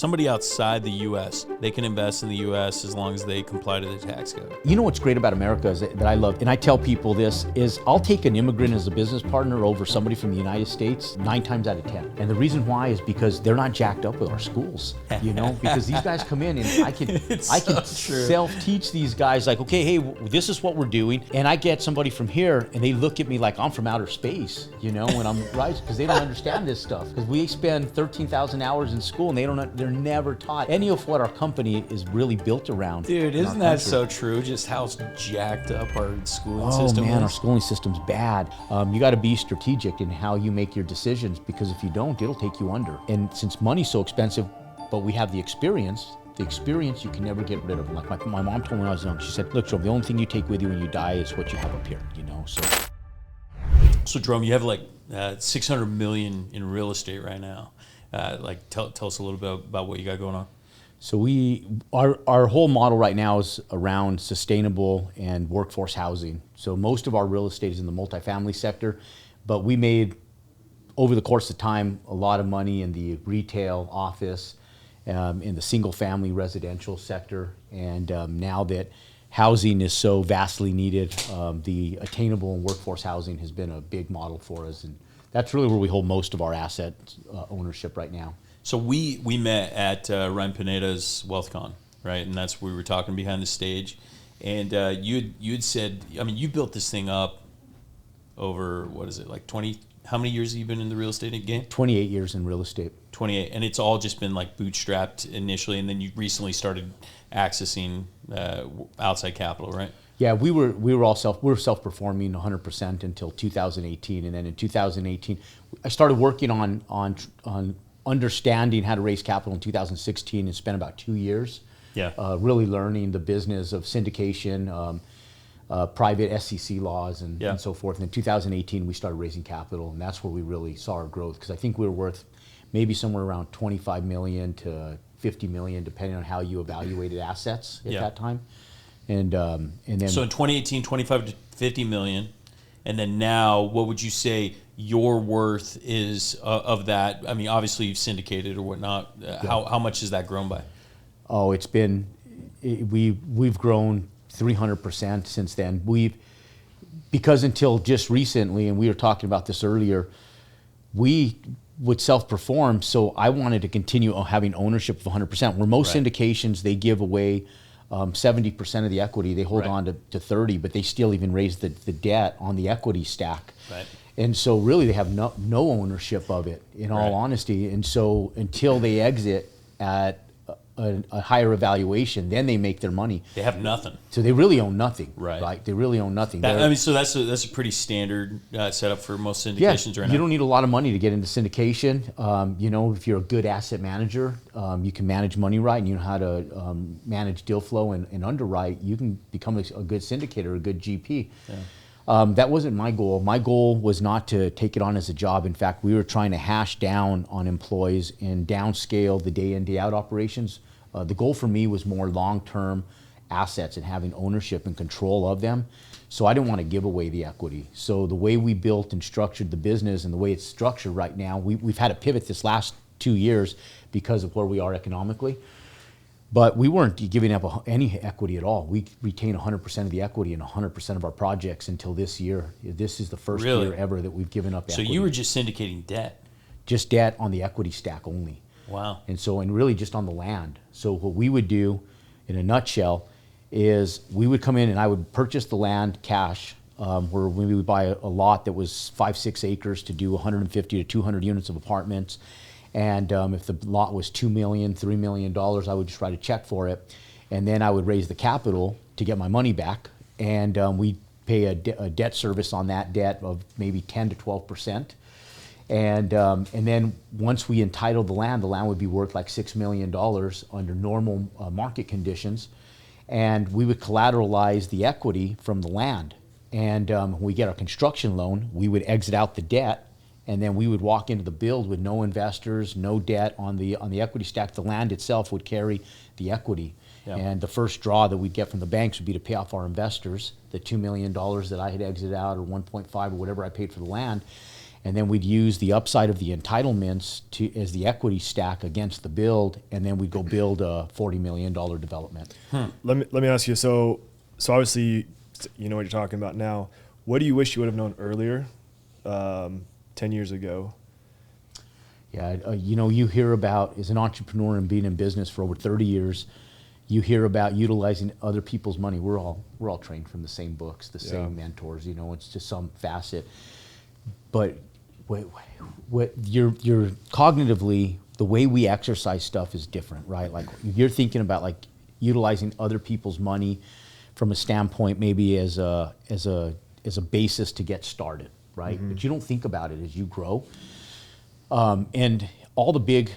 somebody outside the U.S., they can invest in the U.S. as long as they comply to the tax code. You know what's great about America is that I love, and I tell people this, is I'll take an immigrant as a business partner over somebody from the United States 9 times out of 10. And the reason why is because they're not jacked up with our schools, you know, because these guys come in and I can self-teach these guys like, okay, hey, this is what we're doing. And I get somebody from here and they look at me like I'm from outer space, you know, when I'm right, because they don't understand this stuff. Because we spend 13,000 hours in school and they're never taught any of what our company is really built around. Dude, isn't that so true? Just how jacked up our schooling system is. Oh man, our schooling system's bad. You got to be strategic in how you make your decisions, because if you don't, it'll take you under. And since money's so expensive, but we have the experience you can never get rid of. Like my mom told me when I was young, she said, look, Jerome, the only thing you take with you when you die is what you have up here, you know, so. So Jerome, you have like 600 million in real estate right now. Tell us a little bit about what you got going on. So our whole model right now is around sustainable and workforce housing. So most of our real estate is in the multifamily sector, but we made, over the course of time, a lot of money in the retail, office, in the single family residential sector. And now that housing is so vastly needed, the attainable and workforce housing has been a big model for us. And that's really where we hold most of our asset ownership right now. So we met at Ryan Pineda's WealthCon, right? And that's where we were talking behind the stage. And you'd said, I mean, you built this thing up over, what is it, like 20, how many years have you been in the real estate game? 28 years in real estate. 28, and it's all just been like bootstrapped initially, and then you recently started accessing outside capital, right? Yeah, we were self-performing 100% until 2018, and then in 2018, I started working on understanding how to raise capital in 2016, and spent about 2 years, really learning the business of syndication, private SEC laws, and so forth. And in 2018, we started raising capital, and that's where we really saw our growth, because I think we were worth maybe somewhere around 25 million to 50 million, depending on how you evaluated assets at that time. And then so in 2018, 25 to 50 million, and then now, what would you say your worth is of that? I mean, obviously you've syndicated or whatnot. How much has that grown by? Oh, we've grown 300% since then. Because until just recently, and we were talking about this earlier, we would self-perform, so I wanted to continue having ownership of 100%. Where most syndications, they give away 70% of the equity, they hold on to 30, but they still even raise the debt on the equity stack. Right. And so really they have no ownership of it, in all honesty. And so until they exit at a higher evaluation, then they make their money. They have nothing. So they really own nothing. Right. They really own nothing. So that's a pretty standard setup for most syndications right now. You don't need a lot of money to get into syndication. You know, if you're a good asset manager, you can manage money right, and you know how to manage deal flow and underwrite, you can become a good syndicator, a good GP. Yeah. That wasn't my goal. My goal was not to take it on as a job. In fact, we were trying to hash down on employees and downscale the day in, day out operations. The goal for me was more long-term assets and having ownership and control of them. So I didn't want to give away the equity. So the way we built and structured the business and the way it's structured right now, we've had to pivot this last 2 years because of where we are economically. But we weren't giving up any equity at all. We retain 100% of the equity in 100% of our projects until this year. This is the first year ever that we've given up equity. So you were just syndicating debt? Just debt on the equity stack only. Wow. And really just on the land. So what we would do, in a nutshell, is we would come in and I would purchase the land cash, where we would buy a lot that was 5-6 acres to do 150 to 200 units of apartments. And if the lot was $2 million, $3 million, I would just write a check for it. And then I would raise the capital to get my money back. And we'd pay a debt service on that debt of maybe 10 to 12%. And then once we entitled the land would be worth like $6 million under normal market conditions. And we would collateralize the equity from the land. And when we get our construction loan, we would exit out the debt, and then we would walk into the build with no investors, no debt on the equity stack. The land itself would carry the equity. Yeah. And the first draw that we'd get from the banks would be to pay off our investors, the $2 million that I had exited out, or 1.5 or whatever I paid for the land. And then we'd use the upside of the entitlements as the equity stack against the build, and then we'd go build a $40 million development. Let me ask you. So obviously, you know what you're talking about now. What do you wish you would have known earlier, 10 years ago? Yeah, you hear about, as an entrepreneur and being in business for over 30 years, you hear about utilizing other people's money. We're all trained from the same books, the same mentors. It's just some facet. But what you're cognitively, the way we exercise stuff is different, right? Like you're thinking about like utilizing other people's money from a standpoint maybe as a basis to get started, right? But you don't think about it as you grow. And all the big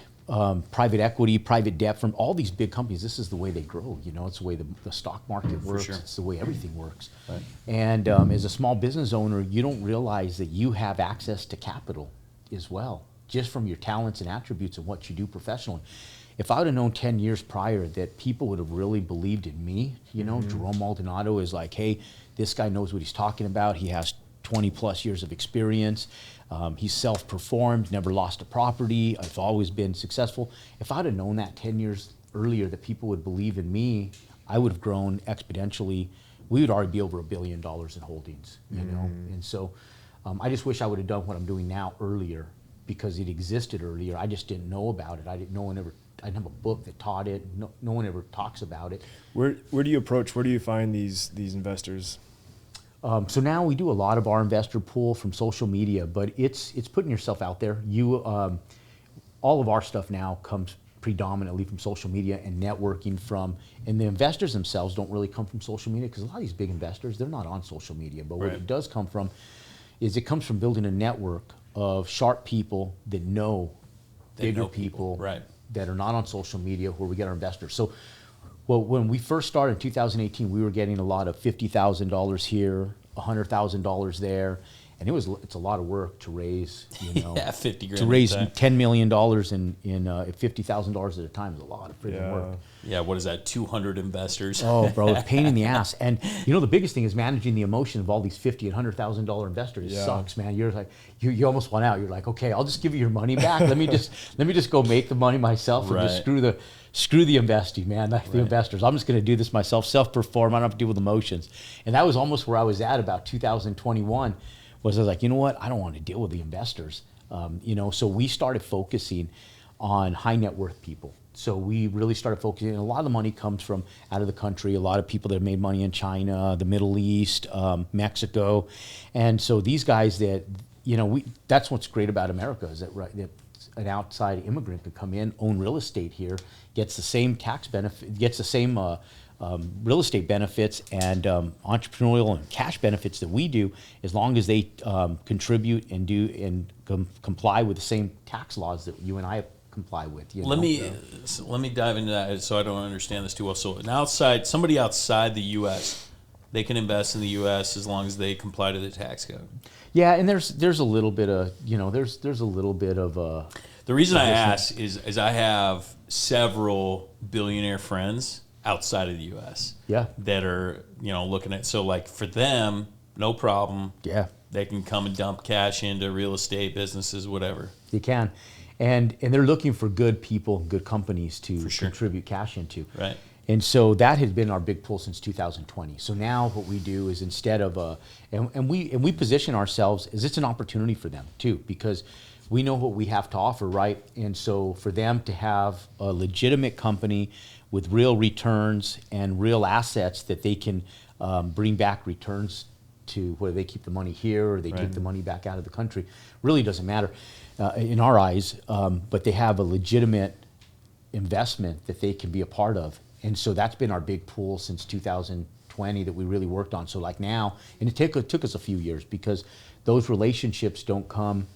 private equity, private debt from all these big companies, this is the way they grow. It's the way the stock market works. Sure. It's the way everything works. Right. And as a small business owner, you don't realize that you have access to capital as well, just from your talents and attributes and what you do professionally. If I would have known 10 years prior that people would have really believed in me, Jerome Maldonado is like, hey, this guy knows what he's talking about. He has 20 plus years of experience. He's self-performed, never lost a property. I've always been successful. If I'd have known that 10 years earlier that people would believe in me, I would have grown exponentially. We would already be over $1 billion in holdings, And so I just wish I would have done what I'm doing now earlier because it existed earlier. I just didn't know about it. I didn't have a book that taught it. No one ever talks about it. Where do you approach? Where do you find these investors? So now we do a lot of our investor pool from social media, but it's putting yourself out there. All of our stuff now comes predominantly from social media and networking and the investors themselves don't really come from social media because a lot of these big investors, they're not on social media. But what it does come from is it comes from building a network of sharp people that know bigger people that are not on social media where we get our investors. So when we first started in 2018, we were getting a lot of $50,000 here, $100,000 there, and it's a lot of work to raise, 50 grand to raise $10 million in $50,000 at a time is a lot of freaking work. Yeah, what is that? 200 investors. Oh, bro, a pain in the ass. And the biggest thing is managing the emotion of all these $50,000 and $100,000 investors. It sucks, man. You're like, you almost want out. You're like, okay, I'll just give you your money back. Let me just go make the money myself and just screw the investing, man. The investors. I'm just going to do this myself, self-perform. I don't have to deal with emotions. And that was almost where I was at about 2021. I was like, you know what? I don't want to deal with the investors. So we started focusing on high net worth people. So we really started focusing. A lot of the money comes from out of the country. A lot of people that have made money in China, the Middle East, Mexico, and so these guys that that's what's great about America is that that an outside immigrant could come in, own real estate here, gets the same tax benefit, gets the same real estate benefits and entrepreneurial and cash benefits that we do, as long as they contribute and do and comply with the same tax laws that you and I comply with. Let me dive into that so I don't understand this too well. So somebody outside the U.S., they can invest in the U.S. as long as they comply to the tax code. Yeah, and there's a little bit of there's a little bit of the reason I ask is I have several billionaire friends outside of the U.S. That are looking at, so like for them, no problem. Yeah, they can come and dump cash into real estate businesses, whatever. You can, and they're looking for good people, good companies to contribute cash into. Right. And so that has been our big pull since 2020. So now what we do is instead of and we position ourselves as it's an opportunity for them too, because we know what we have to offer, right? And so for them to have a legitimate company with real returns and real assets that they can bring back returns to, whether they keep the money here or they take the money back out of the country, really doesn't matter in our eyes, but they have a legitimate investment that they can be a part of. And so that's been our big pull since 2020 that we really worked on. So like now, and it took us a few years because those relationships don't come,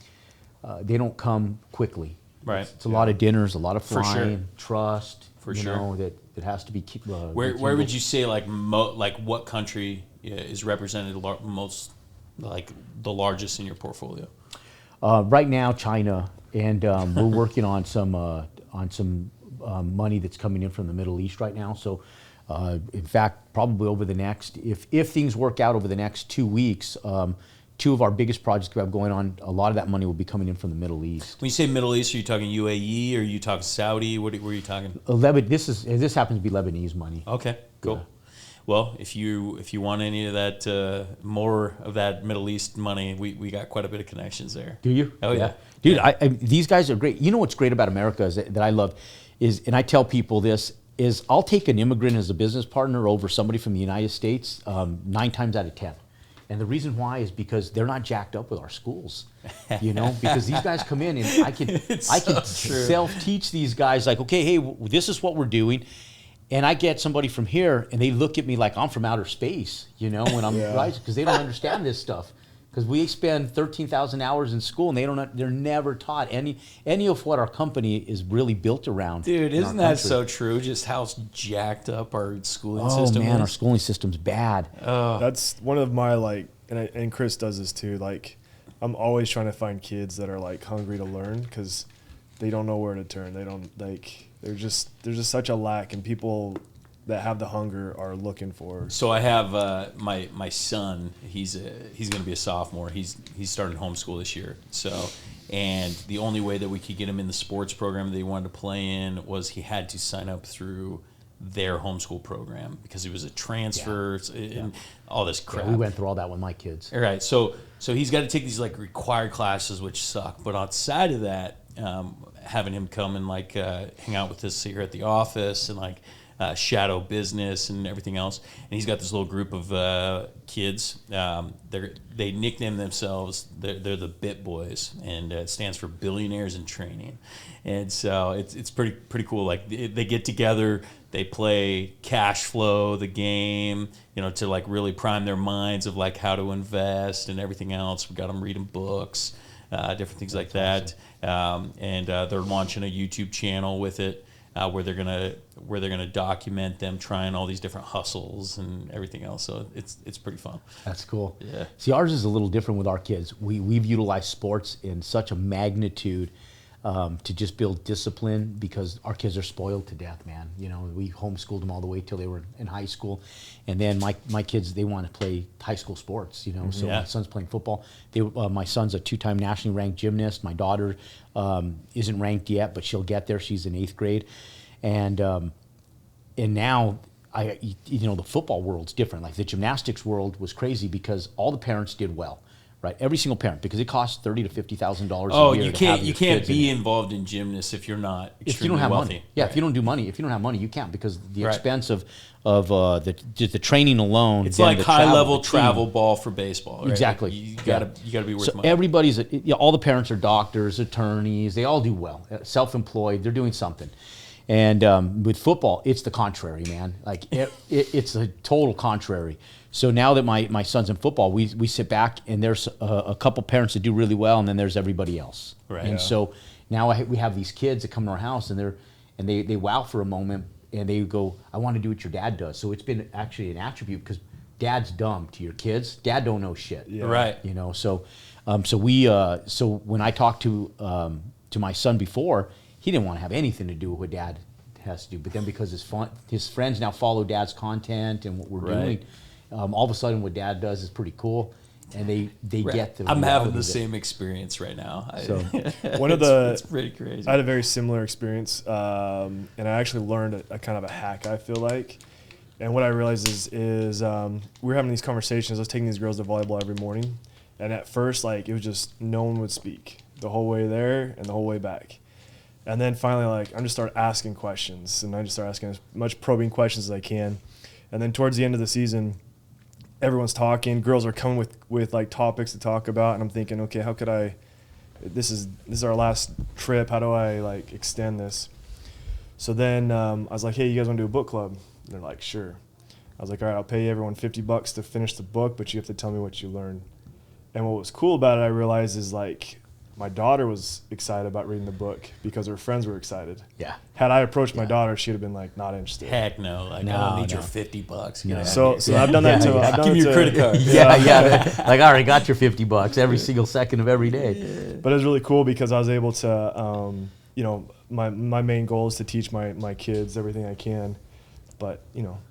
they don't come quickly. Right. It's a lot of dinners, a lot of flying, trust. That has to be. Where would you say like what country is represented most, like the largest in your portfolio? Right now, China, and we're working on some money that's coming in from the Middle East right now. So, in fact, probably over the next, if things work out over the next 2 weeks, two of our biggest projects we have going on, a lot of that money will be coming in from the Middle East. When you say Middle East, are you talking UAE or are you talking Saudi? What were you talking? This happens to be Lebanese money. Okay, cool. Yeah. Well, if you want any of that, more of that Middle East money, we got quite a bit of connections there. Do you? Oh yeah, dude. Yeah. These guys are great. You know what's great about America is that I love is, and I tell people this is, I'll take an immigrant as a business partner over somebody from the United States 9 times out of 10. And the reason why is because they're not jacked up with our schools, you know, because these guys come in and I can self-teach these guys like, okay, hey, this is what we're doing. And I get somebody from here and they look at me like I'm from outer space, you know, when I'm right, because they don't understand this stuff. Because we spend 13,000 hours in school and they're never taught any of what our company is really built around. Dude, isn't that so true? Just how jacked up our schooling system is. Oh man, our schooling system's bad. That's one of my and Chris does this too. Like, I'm always trying to find kids that are like hungry to learn because they don't know where to turn. They don't there's just such a lack, and people that have the hunger are looking for. So I have my son. He's going to be a sophomore. He's starting homeschool this year. So, and the only way that we could get him in the sports program that he wanted to play in was he had to sign up through their homeschool program because he was a transfer and all this crap. Yeah, we went through all that with my kids. All right, so he's got to take these like required classes, which suck. But outside of that, having him come and like hang out with us here at the office and like shadow business and everything else, and he's got this little group of kids. They nickname themselves. They're the Bit Boys, and it stands for Billionaires in Training. And so it's pretty cool. Like they get together, they play cash flow, the game, you know, to like really prime their minds of like how to invest and everything else. We got them reading books, different things like that, and they're launching a YouTube channel with it. Where they're gonna document them trying all these different hustles and everything else. So it's pretty fun. That's cool. Yeah. See, ours is a little different with our kids. We've utilized sports in such a magnitude to just build discipline because our kids are spoiled to death, man. You know, we homeschooled them all the way till they were in high school, and then my kids, they want to play high school sports. You know, so my son's playing football. My son's a 2-time nationally ranked gymnast. My daughter isn't ranked yet, but she'll get there. She's in 8th grade, and now the football world's different. Like the gymnastics world was crazy because all the parents did well. Right, every single parent, because it costs $30,000 to $50,000 a year. You can't be involved in gymnasts if you're not extremely wealthy. Money. Yeah, right. If you don't have money, you can't, because the expense of the training alone. It's like high level travel ball for baseball. Right? Exactly. You gotta be worth money. Everybody's all the parents are doctors, attorneys. They all do well. Self-employed, they're doing something. And with football, it's the contrary, man. Like it's a total contrary. So now that my son's in football, we sit back and there's a couple parents that do really well, and then there's everybody else. Right. And so now we have these kids that come to our house and they wow for a moment and they go, I want to do what your dad does. So it's been actually an attribute because dad's dumb to your kids. Dad don't know shit. Yeah. Right. You know. So when I talked to my son before, he didn't want to have anything to do with what dad has to do. But then because his friends now follow dad's content and what we're doing. All of a sudden, what dad does is pretty cool, and they get the. I'm having the same experience right now. So it's pretty crazy. I had a very similar experience, and I actually learned a kind of a hack, I feel like. And what I realized is we were having these conversations. I was taking these girls to volleyball every morning, and at first, like, it was just no one would speak the whole way there and the whole way back. And then finally, like, I just started asking questions, and I just started asking as much probing questions as I can. And then towards the end of the season, everyone's talking. Girls are coming with like topics to talk about, and I'm thinking, okay, how could I? This is our last trip. How do I like extend this? So then I was like, hey, you guys want to do a book club? And they're like, sure. I was like, all right, I'll pay everyone $50 to finish the book, but you have to tell me what you learned. And what was cool about it, I realized, is like my daughter was excited about reading the book because her friends were excited. Yeah. Had I approached my daughter, she'd have been like not interested. Heck no. Like, I don't need your $50. Yeah. So I've done that too. Give me your credit card. Yeah. Like, all right, got your $50 every single second of every day. Yeah. But it was really cool because I was able to, my main goal is to teach my kids everything I can. but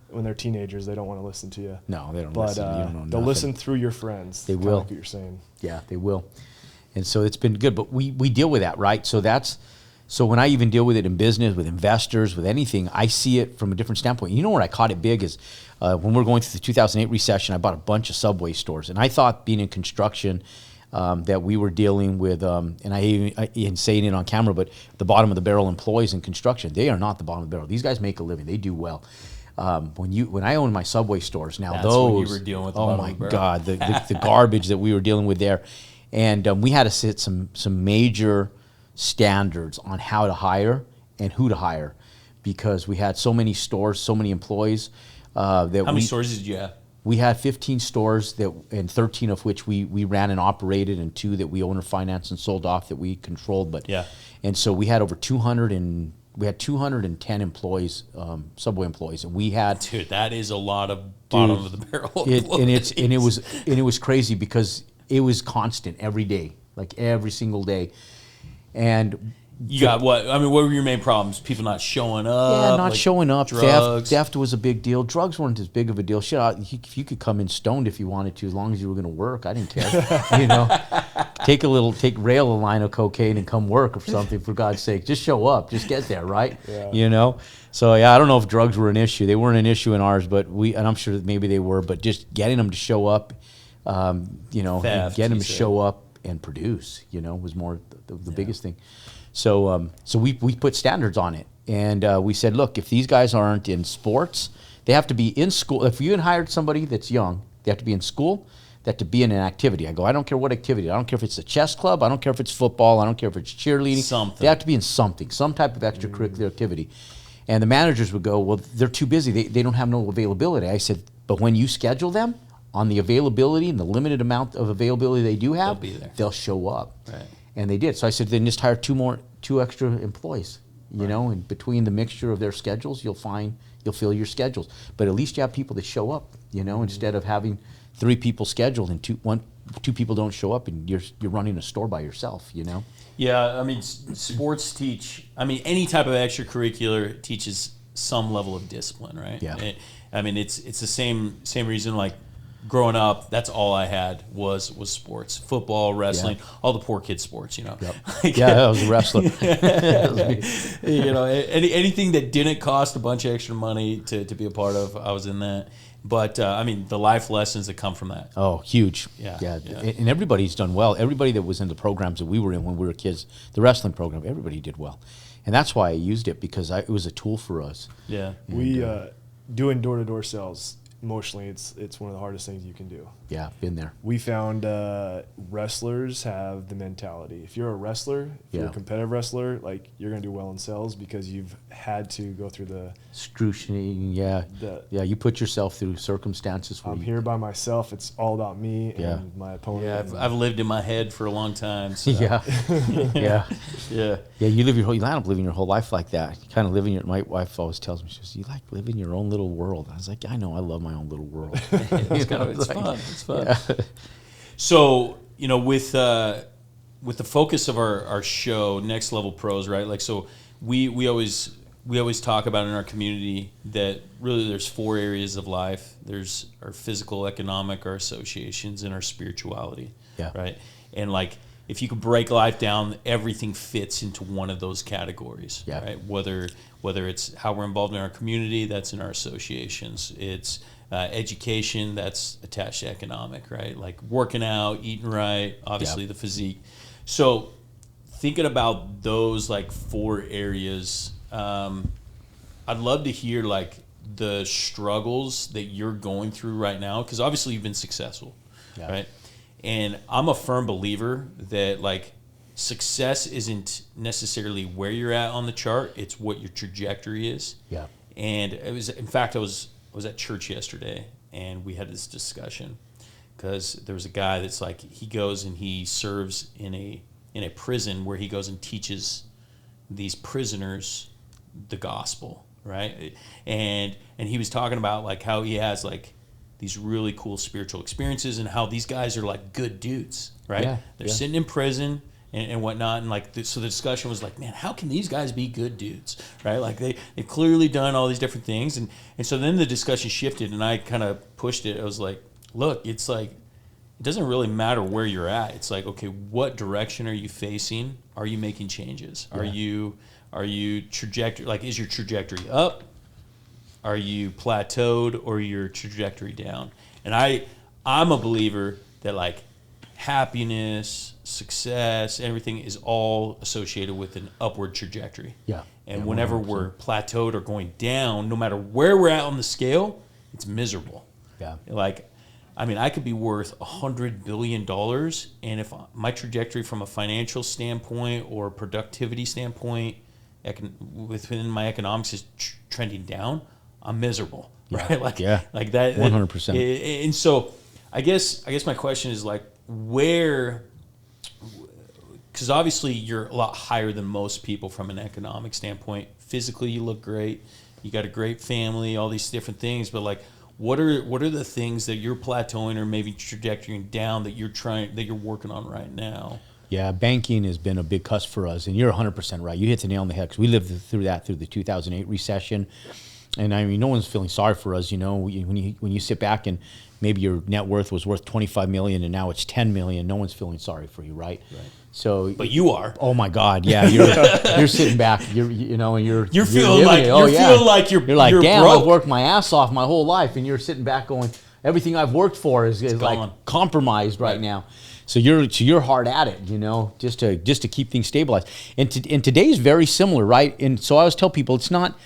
when they're teenagers, they don't want to listen to you. No, they don't But listen. You don't know they'll nothing. listen through your friends. They kinda will. like what you're saying. Yeah, they will. And so it's been good, but we deal with that, right? So when I even deal with it in business, with investors, with anything, I see it from a different standpoint. You know where I caught it big is when we're going through the 2008 recession, I bought a bunch of Subway stores. And I thought being in construction that we were dealing with, and I even saying it on camera, but the bottom of the barrel employees in construction, they are not the bottom of the barrel. These guys make a living. They do well. When I owned my Subway stores, now That's those, when you were dealing with the oh bottom my of the barrel. God, the garbage that we were dealing with there. And we had to set some major standards on how to hire and who to hire, because we had so many stores, so many employees. How many stores did you have? We had 15 stores and 13 of which we ran and operated, and 2 that we owner financed and sold off that we controlled. But Yeah. and so we had over 210 employees, Subway employees, and we had. Dude, that is a lot of bottom of the barrel. It was crazy because it was constant every day, like every single day. And You got what? I mean, what were your main problems? People not showing up? yeah, not like showing up. Drugs? Theft was a big deal. Drugs weren't as big of a deal. Shit, you could come in stoned if you wanted to, as long as you were going to work. I didn't care. Take rail a line of cocaine and come work or something, for God's sake. Just show up. Just get there, right? Yeah. So yeah, I don't know if drugs were an issue. They weren't an issue in ours, but and I'm sure that maybe they were. But just getting them to show up, and Theft, getting them you to said. show up and produce, was more the biggest thing. So we put standards on it, and we said, look, if these guys aren't in sports, they have to be in school. If you hired somebody that's young, they have to be in school. They have to be in an activity. I go, I don't care what activity. I don't care if it's a chess club. I don't care if it's football. I don't care if it's cheerleading. Something. They have to be in something, some type of extracurricular activity. And the managers would go, well, they're too busy. They don't have no availability. I said, but when you schedule them on the availability and the limited amount of availability they do have, They'll be there. they'll show up. Right. And they did. So I said, then just hire 2 extra employees, and between the mixture of their schedules, you'll fill your schedules. But at least you have people that show up, instead of having 3 people scheduled and 2 people don't show up, and you're running a store by yourself, Yeah, I mean, sports teach. I mean, any type of extracurricular teaches some level of discipline, right? Yeah. It's the same reason. Like growing up, that's all I had was sports, football, wrestling, all the poor kids' sports. Yep. Like, Yeah, I was a wrestler. anything that didn't cost a bunch of extra money to be a part of, I was in that. But the life lessons that come from that. Oh, huge. Yeah. And everybody's done well. Everybody that was in the programs that we were in when we were kids, the wrestling program, everybody did well. And that's why I used it, because it was a tool for us. Yeah. We doing door-to-door sales, emotionally, it's one of the hardest things you can do. Yeah, been there. We found wrestlers have the mentality. If you're a wrestler, if you're a competitive wrestler, like you're going to do well in sales because you've had to go through the scrutiny. Yeah, you put yourself through circumstances where I'm here by myself. It's all about me and my opponent. Yeah, I've lived in my head for a long time. So. Yeah. Yeah. You end up living your whole life like that. You kind of living my wife always tells me, she says, you like living your own little world. I was like, I know, I love my own little world. It's fun. It's fun. Yeah. So, with the focus of our show, Next Level Pros, right? Like, so we always talk about in our community that really there's 4 areas of life. There's our physical, economic, our associations, and our spirituality. Yeah. Right. And like, if you could break life down, everything fits into one of those categories. Yeah. Right. Whether it's how we're involved in our community, that's in our associations. It's education, that's attached to economic, right? Like working out, eating right, obviously the physique. So thinking about those like 4 areas, I'd love to hear like the struggles that you're going through right now, because obviously you've been successful, right? And I'm a firm believer that like success isn't necessarily where you're at on the chart, it's what your trajectory is. Yeah. And it was, in fact, I was at church yesterday, and we had this discussion because there was a guy that's like, he goes and he serves in a prison where he goes and teaches these prisoners the gospel, right? And he was talking about like how he has like these really cool spiritual experiences and how these guys are like good dudes, right? They're sitting in prison and whatnot, and like so the discussion was like, man, how can these guys be good dudes, right? Like they've clearly done all these different things, and so then the discussion shifted, and I kind of pushed it. I was like, look, it's like it doesn't really matter where you're at. It's like, okay, what direction are you facing? Are you making changes? Yeah. Are you trajectory, like is your trajectory up? Are you plateaued, or your trajectory down? And I'm a believer that like happiness, success, everything is all associated with an upward trajectory. Yeah. And whenever 100%. We're plateaued or going down, no matter where we're at on the scale, it's miserable. Yeah. Like, I mean, I could be worth $100 billion, and if my trajectory from a financial standpoint or productivity standpoint within my economics is trending down, I'm miserable, right? Like that. 100%. And so, I guess my question is like, where? Because obviously you're a lot higher than most people from an economic standpoint. Physically, you look great. You got a great family. All these different things, but like, what are the things that you're plateauing or maybe trajectorying down that you're working on right now? Yeah, banking has been a big cuss for us, and you're 100% right. You hit the nail on the head, because we lived through the 2008 recession, and I mean, no one's feeling sorry for us. You know, when you sit back and maybe your net worth was worth $25 million and now it's $10 million, no one's feeling sorry for you, right? Right. So, but you are. Oh my God, yeah. You're sitting back. You're feeling like you're like, you're damn, broke. I've worked my ass off my whole life, and you're sitting back going, everything I've worked for is like compromised right now. So you're hard at it, you know, just to keep things stabilized. And today's very similar, right? And so I always tell people, it's not.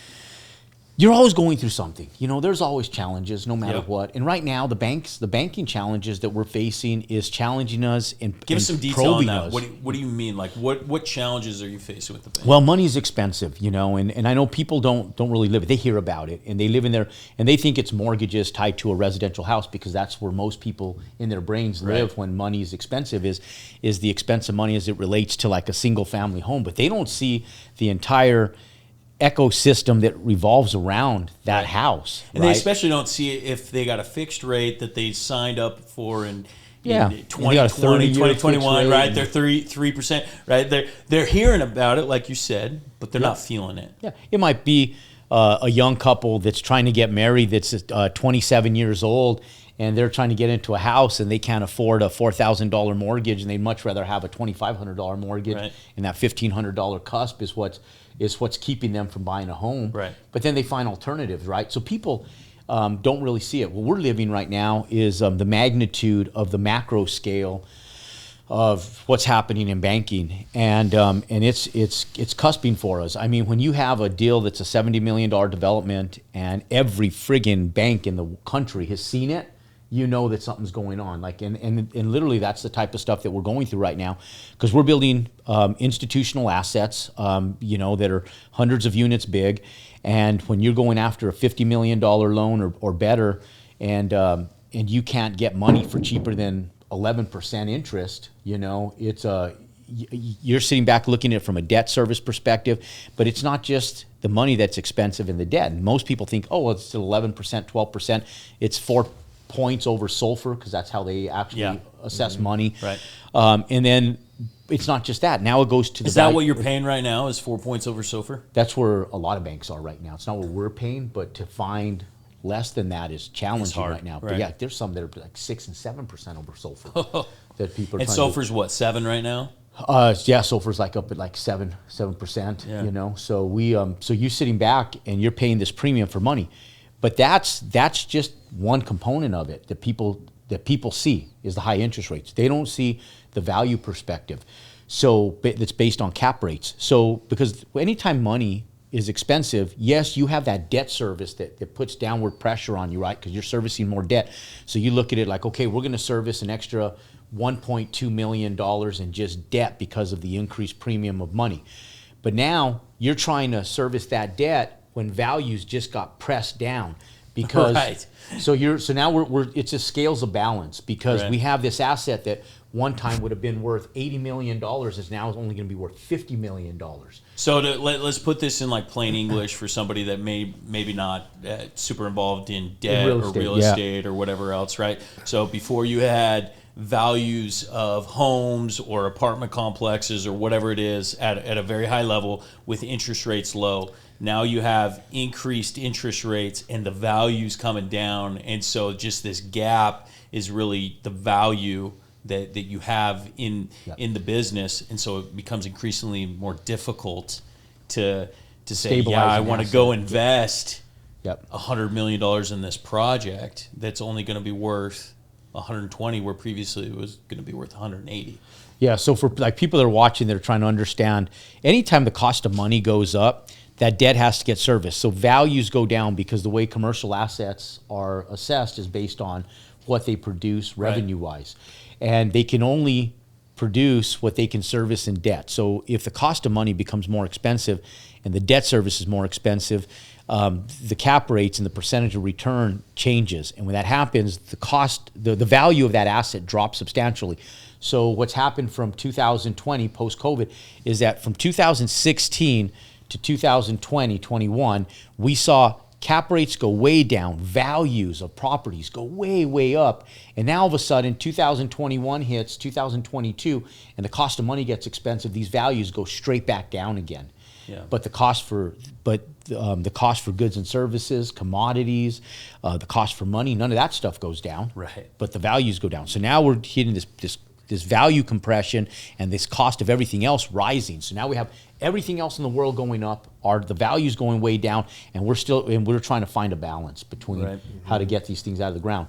You're always going through something. You know, there's always challenges no matter what. And right now, the banking challenges that we're facing is challenging us and give us some detail on that. What do you mean? Like, what challenges are you facing with the bank? Well, money's expensive, you know, and I know people don't really live it. They hear about it, and they live in there, and they think it's mortgages tied to a residential house, because that's where most people in their brains live when money is expensive, is the expense of money as it relates to like a single family home. But they don't see the entire ecosystem that revolves around that house. And they especially don't see it if they got a fixed rate that they signed up for in 2020, 2021, right? They're 3%, right? They're hearing about it, like you said, but they're not feeling it. Yeah, it might be a young couple that's trying to get married that's 27 years old, and they're trying to get into a house and they can't afford a $4,000 mortgage, and they'd much rather have a $2,500 mortgage, and that $1,500 cusp is what's keeping them from buying a home. Right. But then they find alternatives, right? So people don't really see it. What we're living right now is the magnitude of the macro scale of what's happening in banking, and it's cusping for us. I mean, when you have a deal that's a $70 million development and every friggin' bank in the country has seen it, you know that something's going on. Like, and literally that's the type of stuff that we're going through right now, because we're building institutional assets, you know, that are hundreds of units big. And when you're going after a $50 million loan or better, and you can't get money for cheaper than 11% interest, you know, you're sitting back looking at it from a debt service perspective. But it's not just the money that's expensive in the debt. And most people think, oh, well, it's still 11%, 12%. It's 4 points over SOFR, because that's how they actually assess money. Right. And then it's not just that. Now it goes to the Is that what you're paying right now, is 4 points over SOFR? That's where a lot of banks are right now. It's not what we're paying, but to find less than that is challenging right now. But yeah, there's some that are like 6 and 7% over SOFR that people are and SOFR's what, 7 right now? Yeah, SOFR's like up at like 7%. You know, so so you sitting back and you're paying this premium for money. But that's just one component of it that people see is the high interest rates. They don't see the value perspective. So that's based on cap rates. So because anytime money is expensive, yes, you have that debt service that puts downward pressure on you, right? Because you're servicing more debt. So you look at it like, okay, we're going to service an extra $1.2 million in just debt because of the increased premium of money. But now you're trying to service that debt when values just got pressed down, because so now it's a scales of balance, because we have this asset that one time would have been worth $80 million is now only going to be worth $50 million. So let's put this in like plain English for somebody that maybe not super involved in debt or real estate or whatever else, right? So before you had values of homes or apartment complexes or whatever it is at a very high level with interest rates low. Now you have increased interest rates and the values coming down. And so just this gap is really the value that you have in the business. And so it becomes increasingly more difficult to say, yeah, I want to go invest $100 million in this project that's only going to be worth 120, where previously it was going to be worth 180. Yeah, so for like people that are watching, they're trying to understand, anytime the cost of money goes up, that debt has to get serviced. So values go down because the way commercial assets are assessed is based on what they produce revenue-wise. And they can only produce what they can service in debt. So if the cost of money becomes more expensive and the debt service is more expensive, the cap rates and the percentage of return changes. And when that happens, the cost, the value of that asset drops substantially. So what's happened from 2020 post-COVID is that from 2016 to 2020, 21, we saw cap rates go way down, values of properties go way, way up. And now all of a sudden, 2021 hits, 2022, and the cost of money gets expensive. These values go straight back down again. Yeah. But the cost for goods and services, commodities, the cost for money, none of that stuff goes down. Right. But the values go down. So now we're hitting this value compression and this cost of everything else rising. So now we have everything else in the world going up, the values going way down, and we're trying to find a balance between how to get these things out of the ground.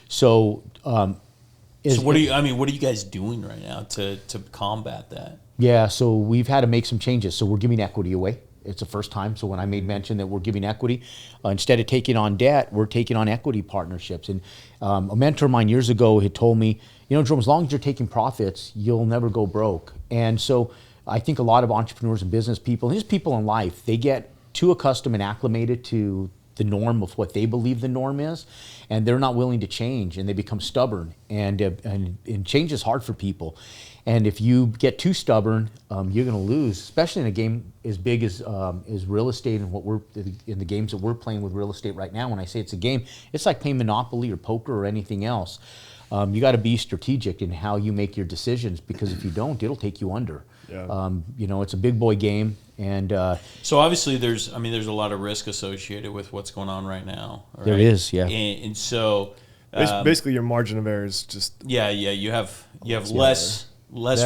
So, what are you guys doing right now to combat that? Yeah, so we've had to make some changes. So we're giving equity away. It's the first time. So when I made mention that we're giving equity, instead of taking on debt, we're taking on equity partnerships. And a mentor of mine years ago had told me, Jerome, as long as you're taking profits, you'll never go broke. And so I think a lot of entrepreneurs and business people, and just people in life, they get too accustomed and acclimated to the norm of what they believe the norm is, and they're not willing to change, and they become stubborn. And change is hard for people. And if you get too stubborn, you're going to lose, especially in a game as big as real estate and what we're in the games that we're playing with real estate right now. When I say it's a game, it's like playing Monopoly or poker or anything else. You got to be strategic in how you make your decisions, because if you don't, it'll take you under. Yeah. It's a big boy game, and so obviously there's a lot of risk associated with what's going on right now. Right? There is, yeah. And so basically your margin of error is just you have less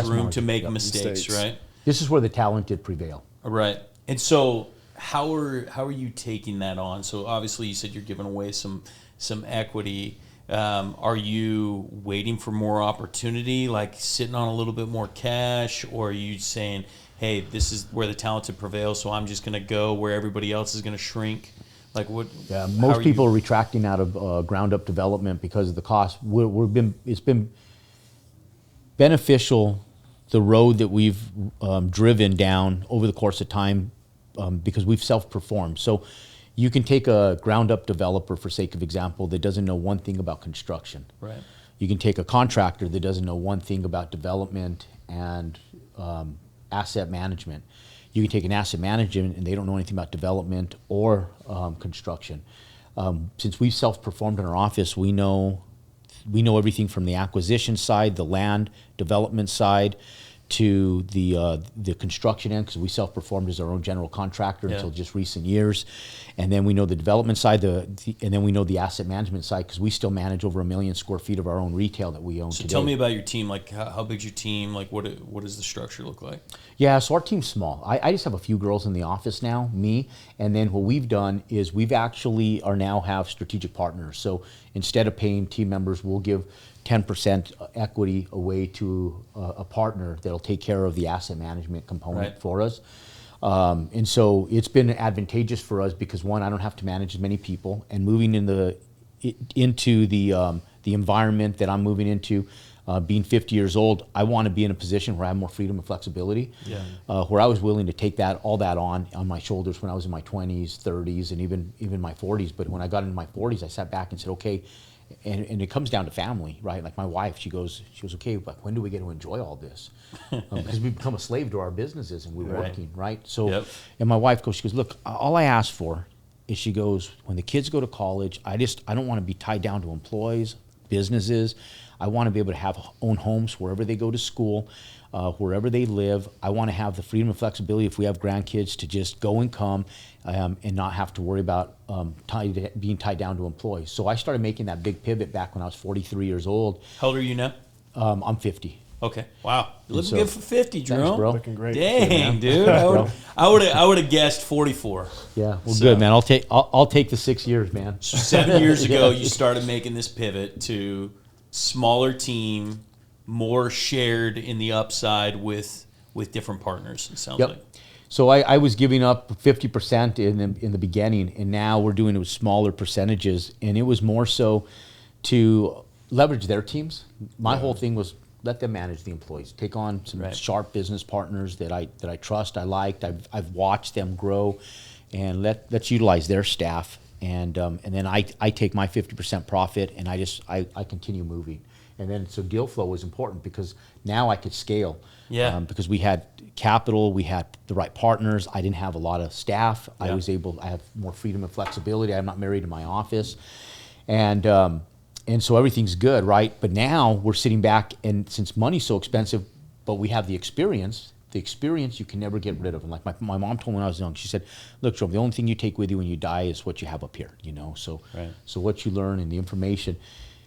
room to make mistakes, right? This is where the talented prevail. Right. And so how are you taking that on? So obviously you said you're giving away some equity. Are you waiting for more opportunity, like sitting on a little bit more cash, or are you saying, hey, this is where the talented prevail, so I'm just going to go where everybody else is going to shrink? Like what? Yeah, most people are retracting out of ground up development because of the cost. It's been beneficial, the road that we've driven down over the course of time, because we've self-performed. So you can take a ground up developer, for sake of example, that doesn't know one thing about construction. Right. You can take a contractor that doesn't know one thing about development and asset management. You can take an asset management and they don't know anything about development or construction. Since we've self-performed in our office, we know everything from the acquisition side, the land development side, to the construction end, because we self-performed as our own general contractor until just recent years. And then we know the development side, and then we know the asset management side, because we still manage over 1 million square feet of our own retail that we own today. So tell me about your team. Like how big's your team? Like what does the structure look like? Yeah, so our team's small. I just have a few girls in the office now, me, and then what we've done is we've actually now have strategic partners. So instead of paying team members, we'll give 10% equity away to a partner that'll take care of the asset management component for us. And so it's been advantageous for us because, one, I don't have to manage as many people, and moving into the environment that I'm moving into, being 50 years old, I want to be in a position where I have more freedom and flexibility, where I was willing to take all that on my shoulders when I was in my 20s, 30s, and even my 40s. But when I got into my 40s, I sat back and said, okay. And it comes down to family, right? Like my wife, she goes, okay, but when do we get to enjoy all this? Because we become a slave to our businesses and we're working, right? So, and my wife goes, she goes, look, all I ask for is, she goes, when the kids go to college, I don't want to be tied down to employees, businesses. I want to be able to have own homes wherever they go to school, wherever they live. I want to have the freedom and flexibility if we have grandkids to just go and come and not have to worry about being tied down to employees. So I started making that big pivot back when I was 43 years old. How old are you now? I'm 50. Okay. Wow. You're looking good for 50, Jerome. Thanks, bro. Looking great. Dang, dude. I would have guessed 44. Yeah. Well, good, man. I'll take the 6 years, man. So 7 years ago, you started making this pivot to smaller team, more shared in the upside with different partners. It sounds like. So I was giving up 50% in the beginning, and now we're doing it with smaller percentages, and it was more so to leverage their teams. My whole thing was let them manage the employees. Take on some sharp business partners that I trust, I liked. I've watched them grow, and let's utilize their staff. And then I take my 50% profit, and I continue moving. And then so deal flow was important because now I could scale. Yeah. Because we had capital, we had the right partners. I didn't have a lot of staff. I have more freedom and flexibility. I'm not married to my office, and so everything's good, right? But now we're sitting back, and since money's so expensive, but we have the experience you can never get rid of. And like my mom told me when I was young, she said, look, Jerome, the only thing you take with you when you die is what you have up here, So what you learn and the information.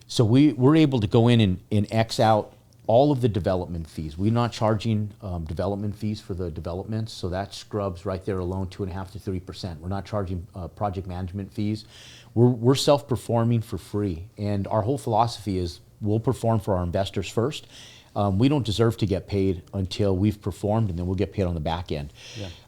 So we're able to go in and X out all of the development fees. We're not charging development fees for the developments, so that scrubs right there alone 2.5% to 3%. We're not charging project management fees. We're self-performing for free, and our whole philosophy is we'll perform for our investors first. We don't deserve to get paid until we've performed, and then we'll get paid on the back end.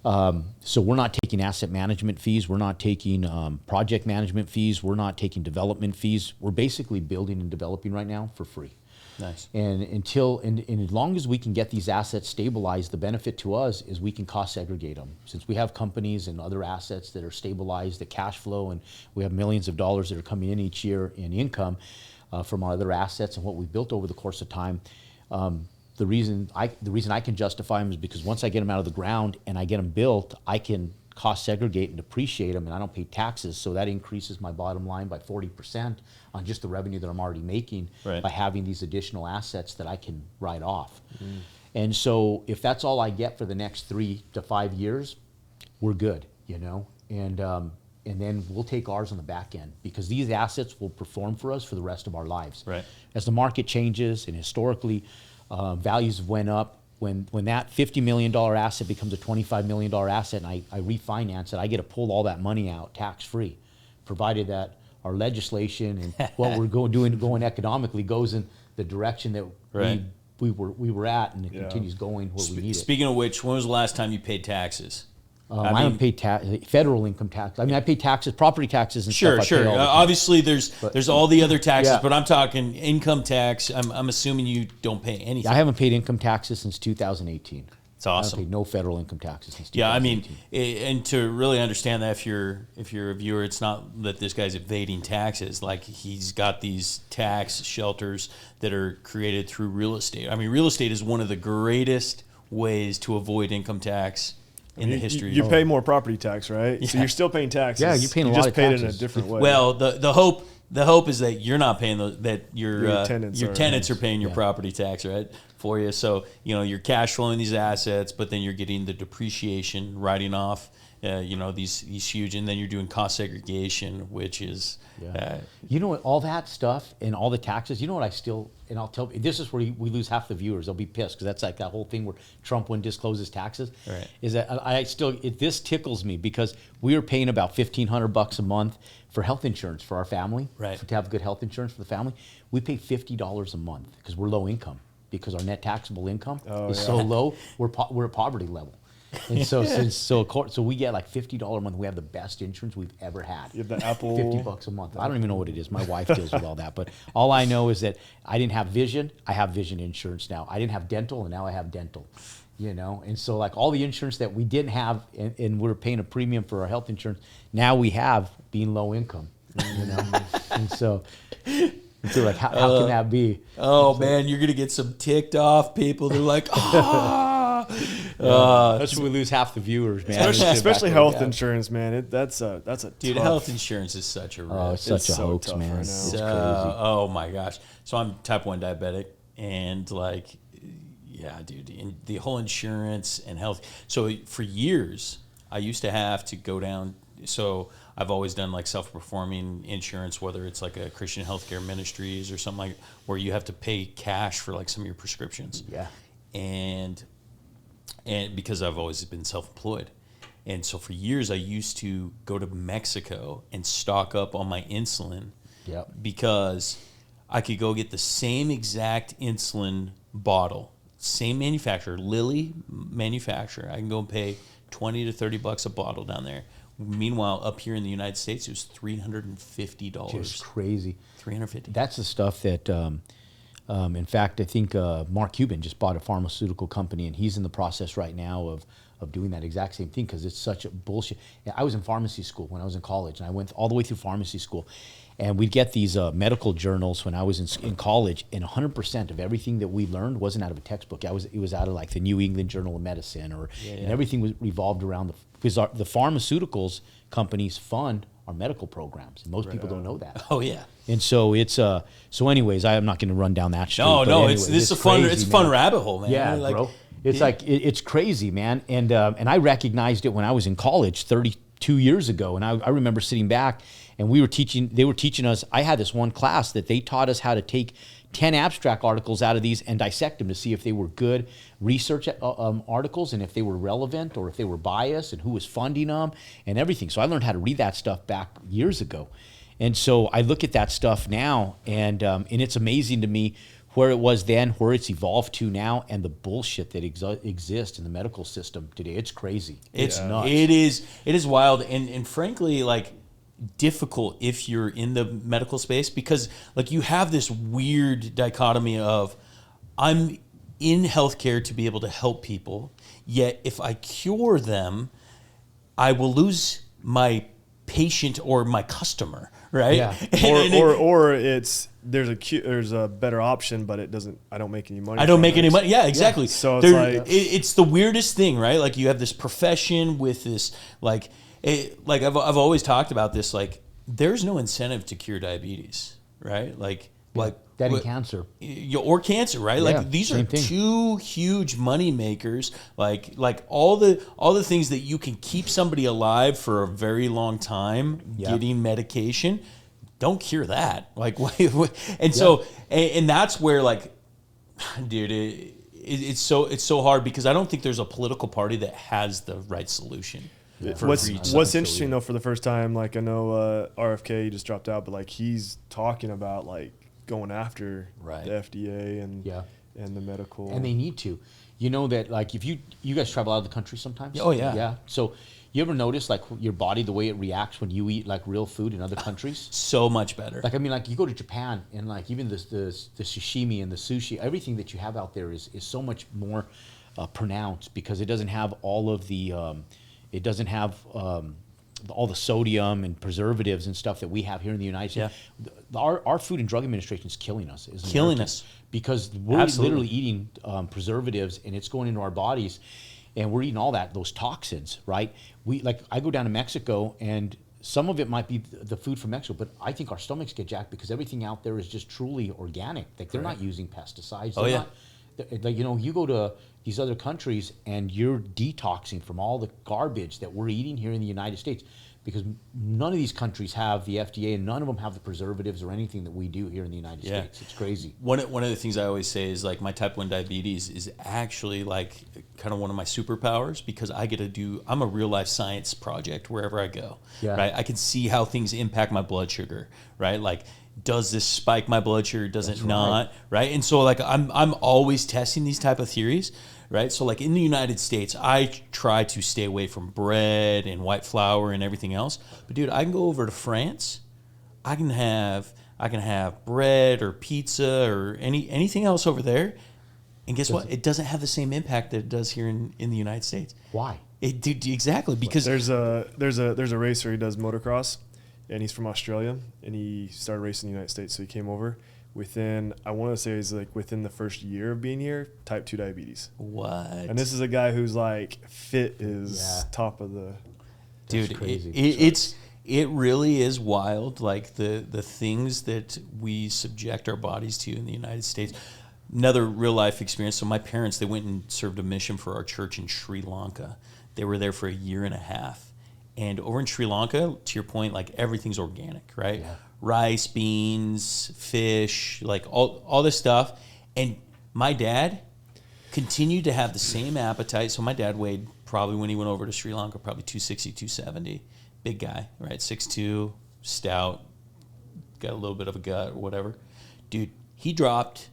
So we're not taking asset management fees. We're not taking project management fees. We're not taking development fees. We're basically building and developing right now for free. Nice. And as long as we can get these assets stabilized, the benefit to us is we can cost segregate them. Since we have companies and other assets that are stabilized, the cash flow, and we have millions of dollars that are coming in each year in income from our other assets and what we've built over the course of time. The reason I can justify them is because once I get them out of the ground and I get them built, I can cost segregate and depreciate them, and I don't pay taxes, so that increases my bottom line by 40% on just the revenue that I'm already making by having these additional assets that I can write off. And so if that's all I get for the next 3 to 5 years, we're good, and then we'll take ours on the back end because these assets will perform for us for the rest of our lives. As the market changes and historically values have went up, when that $50 million asset becomes a $25 million asset and I refinance it, I get to pull all that money out tax-free, provided that our legislation and what we're going economically goes in the direction that we were at, and it continues going where we need it. Speaking of which, when was the last time you paid taxes? I don't pay federal income tax. I mean, I pay taxes, property taxes, and stuff. Sure. Obviously, there's all the other taxes, but I'm talking income tax. I'm assuming you don't pay anything. I haven't paid income taxes since 2018. It's awesome. I haven't paid no federal income taxes since 2018. Yeah, I mean, and to really understand that, if you're a viewer, it's not that this guy's evading taxes. Like, he's got these tax shelters that are created through real estate. I mean, real estate is one of the greatest ways to avoid income tax in the history. You pay more property tax, right? Yeah. So you're still paying taxes. Yeah, you're paying a lot of taxes. You just paid it in a different way. Well, the hope is that you're not paying that your tenants are paying your property tax, right, for you. So you're cash flowing these assets, but then you're getting the depreciation writing off. These huge, and then you're doing cost segregation, which is all that stuff and all the taxes. You know what I still, and I'll tell you, this is where we lose half the viewers. They'll be pissed because that's like that whole thing where Trump wouldn't disclose his taxes. Right. Is that this tickles me because we were paying about $1,500 a month for health insurance for our family. Right. To have good health insurance for the family, we pay $50 a month because we're low income, because our net taxable income is so low. We're at poverty level. And so we get like $50 a month. We have the best insurance we've ever had. You have the Apple $50 a month. I don't even know what it is. My wife deals with all that. But all I know is that I didn't have vision. I have vision insurance now. I didn't have dental, and now I have dental. And so like all the insurance that we didn't have, and we're paying a premium for our health insurance, now we have, being low income. And so like, how can that be? Man, you're gonna get some ticked off people. They're like, That's when we lose half the viewers, man. Especially health insurance, man. That's a dude. tough, Health insurance is such a risk. Oh, it's such a so hoax, tough man. right now. It's crazy. Oh my gosh. So I'm type 1 diabetic, and like, yeah, dude, and the whole insurance and health. So for years, I used to have to go down. So I've always done like self-performing insurance, whether it's like a Christian healthcare ministries or something like, where you have to pay cash for like some of your prescriptions. Yeah. And because I've always been self-employed. And so for years I used to go to Mexico and stock up on my insulin. Yep. Because I could go get the same exact insulin bottle, same manufacturer, Lilly manufacturer. I can go and pay $20 to $30 a bottle down there. Meanwhile, up here in the United States, it was $350. Just crazy. $350. That's the stuff that, in fact, I think Mark Cuban just bought a pharmaceutical company, and he's in the process right now of doing that exact same thing because it's such a bullshit. I was in pharmacy school when I was in college, and I went all the way through pharmacy school. And we'd get these medical journals when I was in college, and 100% of everything that we learned wasn't out of a textbook. It was out of like the New England Journal of Medicine, and everything was revolved around because the pharmaceuticals companies fund our medical programs, and most people don't know that. Oh yeah. And so it's so anyways, I am not going to run down that street. No, anyways, this is a fun. crazy, It's a fun man. rabbit hole, man. Yeah, like, bro. It's like it's crazy, man. And I recognized it when I was in college 32 years ago, and I remember sitting back and they were teaching us. I had this one class that they taught us how to take 10 abstract articles out of these and dissect them to see if they were good research articles and if they were relevant or if they were biased and who was funding them and everything. So I learned how to read that stuff back years ago. And so I look at that stuff now, and it's amazing to me where it was then, where it's evolved to now, and the bullshit that exists in the medical system today. It's crazy. It's nuts. It is wild, and frankly, like, difficult if you're in the medical space, because like you have this weird dichotomy of, I'm in healthcare to be able to help people, yet if I cure them, I will lose my patient or my customer, right? Yeah. Or it's there's a better option, but I don't make any money. I don't make any money. Yeah, exactly. Yeah. So it's like it's the weirdest thing, right? Like you have this profession with this like I've always talked about this. Like there's no incentive to cure diabetes, right? Like that and cancer. Or cancer, right? Yeah, like these are same thing. two huge money makers. Like all the things that you can keep somebody alive for a very long time, getting medication, don't cure that. Like, and so and that's where like, dude, it's so hard because I don't think there's a political party that has the right solution. What's interesting though, for the first time, like I know RFK just dropped out, but like he's talking about like going after the FDA and the medical, and they need to. You know that like if you guys travel out of the country sometimes. Oh yeah. Yeah. So you ever notice like your body, the way it reacts when you eat like real food in other countries? So much better. Like I mean, like you go to Japan and like even the sashimi and the sushi, everything that you have out there is so much more pronounced because it doesn't have all of the all the sodium and preservatives and stuff that we have here in the United States. Yeah. Our Food and Drug Administration is killing us. Because we're literally eating preservatives and it's going into our bodies and we're eating all those toxins, right? I go down to Mexico and some of it might be the food from Mexico, but I think our stomachs get jacked because everything out there is just truly organic. Like they're not using pesticides. Like, you know, you go to these other countries and you're detoxing from all the garbage that we're eating here in the United States because none of these countries have the FDA and none of them have the preservatives or anything that we do here in the United States. It's crazy. One of the things I always say is like my type 1 diabetes is actually like kind of one of my superpowers because I'm a real life science project wherever I go, right? I can see how things impact my blood sugar, right? Like, does this spike my blood sugar? Does it not? Right. And so like I'm always testing these type of theories. Right. So like in the United States, I try to stay away from bread and white flour and everything else. But dude, I can go over to France. I can have bread or pizza or anything else over there. And guess what? It doesn't have the same impact that it does here in the United States. Why? Exactly. Because there's a racer, he does motocross. And he's from Australia, and he started racing in the United States, so he came over. within, I want to say it's like within the first year of being here, type 2 diabetes. What? And this is a guy who's like fit is top of the. Dude, crazy. it really is wild. Like the things that we subject our bodies to in the United States. Another real life experience. So my parents, they went and served a mission for our church in Sri Lanka. They were there for a year and a half. And over in Sri Lanka, to your point, like everything's organic, right? Yeah. Rice, beans, fish, like all this stuff. And my dad continued to have the same appetite. So my dad weighed probably, when he went over to Sri Lanka, probably 260, 270. Big guy, right? 6'2", stout, got a little bit of a gut or whatever. Dude, he dropped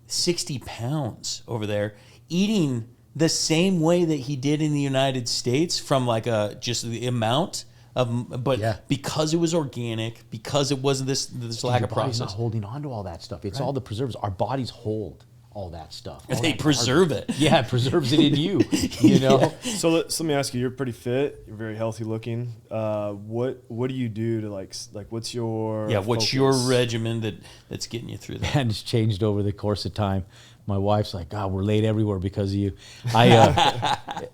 60 pounds over there, eating the same way that he did in the United States, from like just the amount of, but because it was organic, because it wasn't this lack of process. Not holding on to all that stuff. It's all the preservatives. Our bodies hold all that stuff. They preserve it. Yeah, it preserves it in you. You know. So let me ask you. You're pretty fit. You're very healthy looking. What do you do to like what's your what's your regimen that's getting you through that? And it's changed over the course of time. My wife's like, God, we're late everywhere because of you. My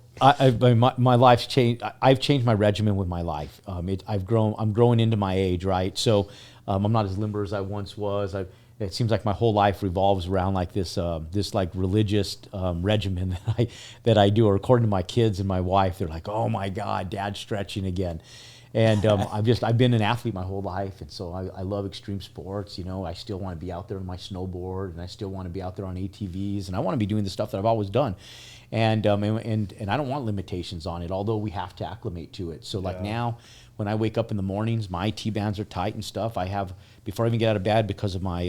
life's changed. I've changed my regimen with my life. I'm growing into my age, right? So I'm not as limber as I once was. It seems like my whole life revolves around like this like religious regimen that I do. Or according to my kids and my wife, they're like, "Oh my God, Dad's stretching again." And I've been an athlete my whole life, and so I love extreme sports. You know, I still want to be out there on my snowboard, and I still want to be out there on ATVs, and I want to be doing the stuff that I've always done. And I don't want limitations on it, although we have to acclimate to it. So like now, when I wake up in the mornings, my T-bands are tight and stuff. I have, before I even get out of bed, because of my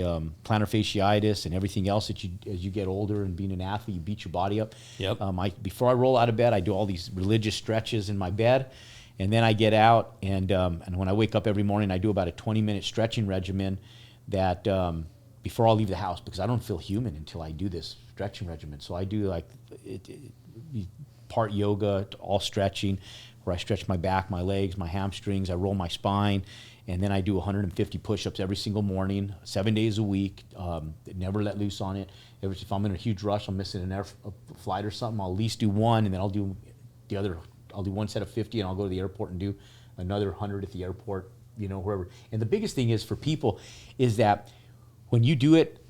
plantar fasciitis and everything else that as you get older and being an athlete, you beat your body up. Yep. Before I roll out of bed, I do all these religious stretches in my bed. And then I get out, and when I wake up every morning, I do about a 20-minute stretching regimen that before I leave the house, because I don't feel human until I do this stretching regimen. So I do like part yoga, all stretching, where I stretch my back, my legs, my hamstrings, I roll my spine, and then I do 150 push-ups every single morning, 7 days a week, never let loose on it. If I'm in a huge rush, I'm missing a flight or something, I'll at least do one, and then I'll do the other. I'll do one set of 50, and I'll go to the airport and do another 100 at the airport, you know, wherever. And the biggest thing is for people is that when you do it,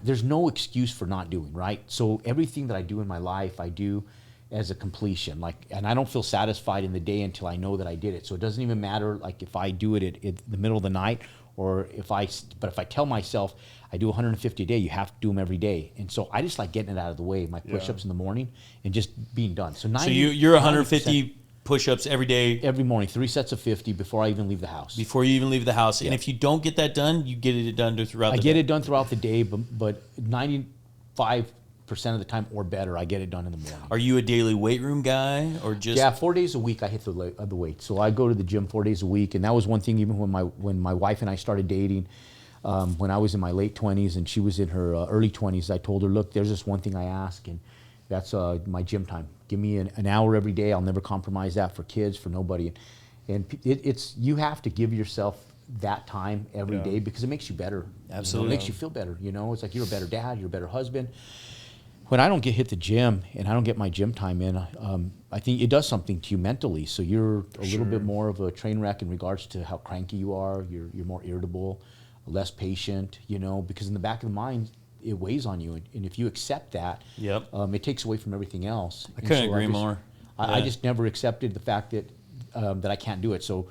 there's no excuse for not doing, right? So everything that I do in my life, I do as a completion, and I don't feel satisfied in the day until I know that I did it. So it doesn't even matter, like if I do it at the middle of the night, or if I tell myself I do 150 a day, you have to do them every day. And so I just like getting it out of the way, my push-ups in the morning, and just being done. So you're 150 push-ups every day? Every morning, 3 sets of 50 before I even leave the house. Before you even leave the house. And if you don't get that done, you get it done throughout the day? I get it done throughout the day, but 95% of the time or better, I get it done in the morning. Are you a daily weight room guy, or just? Yeah, 4 days a week I hit the weight. So I go to the gym 4 days a week, and that was one thing even when my wife and I started dating. When I was in my late 20s and she was in her early 20s, I told her, look, there's this one thing I ask, and that's my gym time. Give me an hour every day. I'll never compromise that for kids, for nobody. And it's you have to give yourself that time every day, because it makes you better. Absolutely. It makes you feel better. You know, it's like you're a better dad, you're a better husband. When I don't hit the gym and I don't get my gym time in, I think it does something to you mentally. So you're a little bit more of a train wreck in regards to how cranky you are. You're more irritable, less patient, you know, because in the back of the mind, it weighs on you. And if you accept that, it takes away from everything else. I couldn't agree more. I just never accepted the fact that I can't do it. So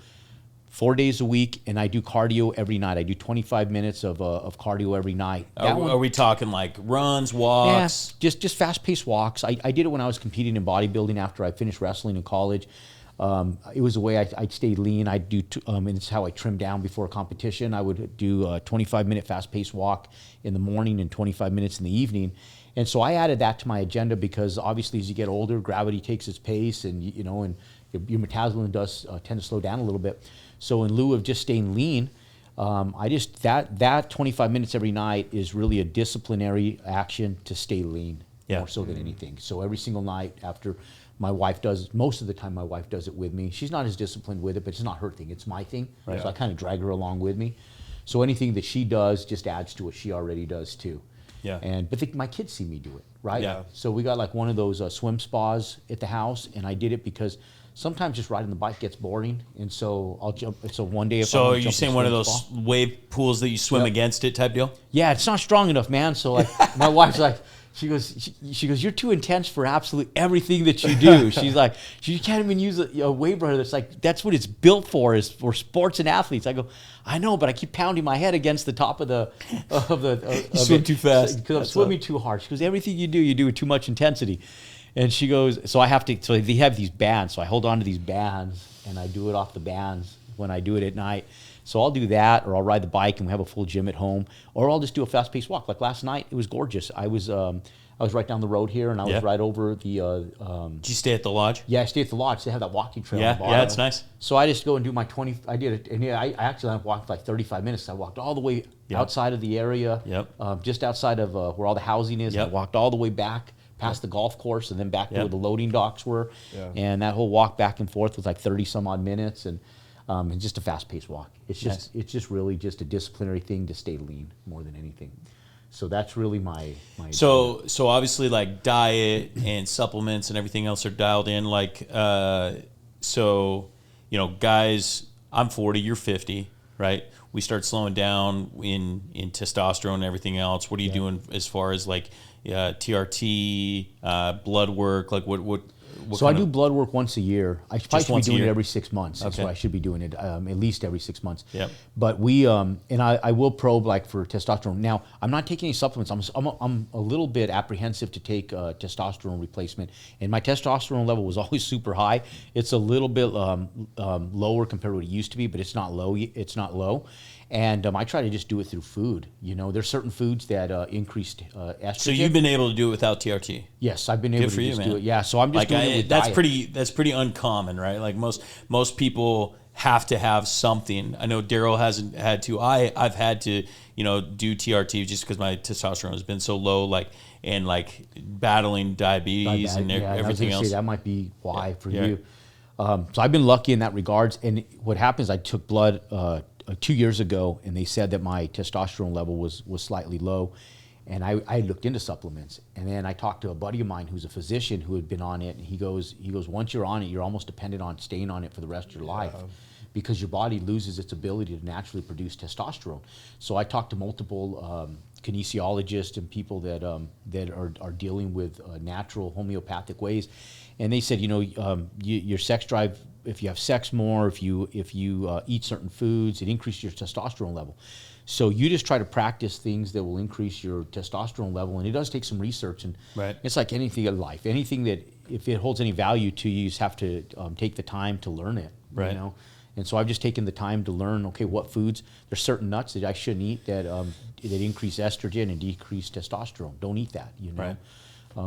4 days a week, and I do cardio every night. I do 25 minutes of cardio every night. Are we talking like runs, walks? Yeah, just fast-paced walks. I did it when I was competing in bodybuilding after I finished wrestling in college. It was a way I'd stay lean. I'd do, and it's how I trimmed down before a competition. I would do a 25-minute fast-paced walk in the morning and 25 minutes in the evening. And so I added that to my agenda because obviously as you get older, gravity takes its pace, and you know, and your metabolism does tend to slow down a little bit. So in lieu of just staying lean, that 25 minutes every night is really a disciplinary action to stay lean, more so than anything. So every single night after my wife does, most of the time my wife does it with me. She's not as disciplined with it, but it's not her thing, it's my thing. Right. So I kind of drag her along with me. So anything that she does just adds to what she already does too. Yeah. But my kids see me do it, right? Yeah. So we got like one of those swim spas at the house, and I did it because sometimes just riding the bike gets boring, and so I'll jump. So one day, if I So wanna are you jump in saying a one of swim those spa- wave pools that you swim Yep. against it type deal? Yeah, it's not strong enough, man. So like, my wife's like, she goes, you're too intense for absolutely everything that you do. She's like, you can't even use a wave runner. That's like, that's what it's built for, is for sports and athletes. I go, I know, but I keep pounding my head against the top of the You swim too fast. because I'm swimming too hard. She goes, everything you do with too much intensity. And she goes, so I have to. So they have these bands. So I hold on to these bands, and I do it off the bands when I do it at night. So I'll do that, or I'll ride the bike, and we have a full gym at home, or I'll just do a fast-paced walk. Like last night, it was gorgeous. I was right down the road here, and I was right over the. Did you stay at the lodge? Yeah, I stayed at the lodge. They have that walking trail. Yeah, on the bottom. yeah, it's nice. So I just go and do my 20. I did it, and yeah, I actually walked like 35 minutes. I walked all the way outside of the area, just outside of where all the housing is. Yep. And I walked all the way back past the golf course, and then back to where the loading docks were. Yeah. And that whole walk back and forth was like 30 some odd minutes, and just a fast-paced walk. It's just it's just really just a disciplinary thing to stay lean more than anything. So that's really my. So obviously, like diet and supplements and everything else are dialed in. Like, so you know, guys, I'm 40, you're 50, right? We start slowing down in testosterone and everything else. What are you doing as far as like TRT, blood work? Like what So I do blood work once a year. I probably should be once a doing it year? every 6 months. That's Okay. what I should be doing it at least every 6 months. Yep. But we and I will probe like for testosterone. Now I'm not taking any supplements. I'm a little bit apprehensive to take testosterone replacement, and my testosterone level was always super high. It's a little bit lower compared to what it used to be, but it's not low. It's not low. And I try to just do it through food. You know, there's certain foods that increase estrogen. So you've been able to do it without TRT? Yes, I've been able Good to for you, just man. do it. Yeah, so I'm just doing it with that's diet. pretty uncommon, right? Like most people have to have something. I know Daryl hasn't had to. I've had to, do TRT just because my testosterone has been so low, and battling diabetes and Yeah, I was everything gonna else. say that might be why for Yeah. you. So I've been lucky in that regards. And what happens, I took blood 2 years ago, and they said that my testosterone level was slightly low. And I looked into supplements, and then I talked to a buddy of mine who's a physician who had been on it, and he goes, once you're on it, you're almost dependent on staying on it for the rest of your life, because your body loses its ability to naturally produce testosterone. So I talked to multiple kinesiologists and people that are dealing with natural homeopathic ways, and they said, your sex drive, if you have sex more, if you eat certain foods, it increases your testosterone level. So you just try to practice things that will increase your testosterone level, and it does take some research. And Right. it's like anything in life, anything that if it holds any value to you, you just have to take the time to learn it. Right. And so I've just taken the time to learn. Okay, what foods? There's certain nuts that I shouldn't eat that increase estrogen and decrease testosterone. Don't eat that. Right.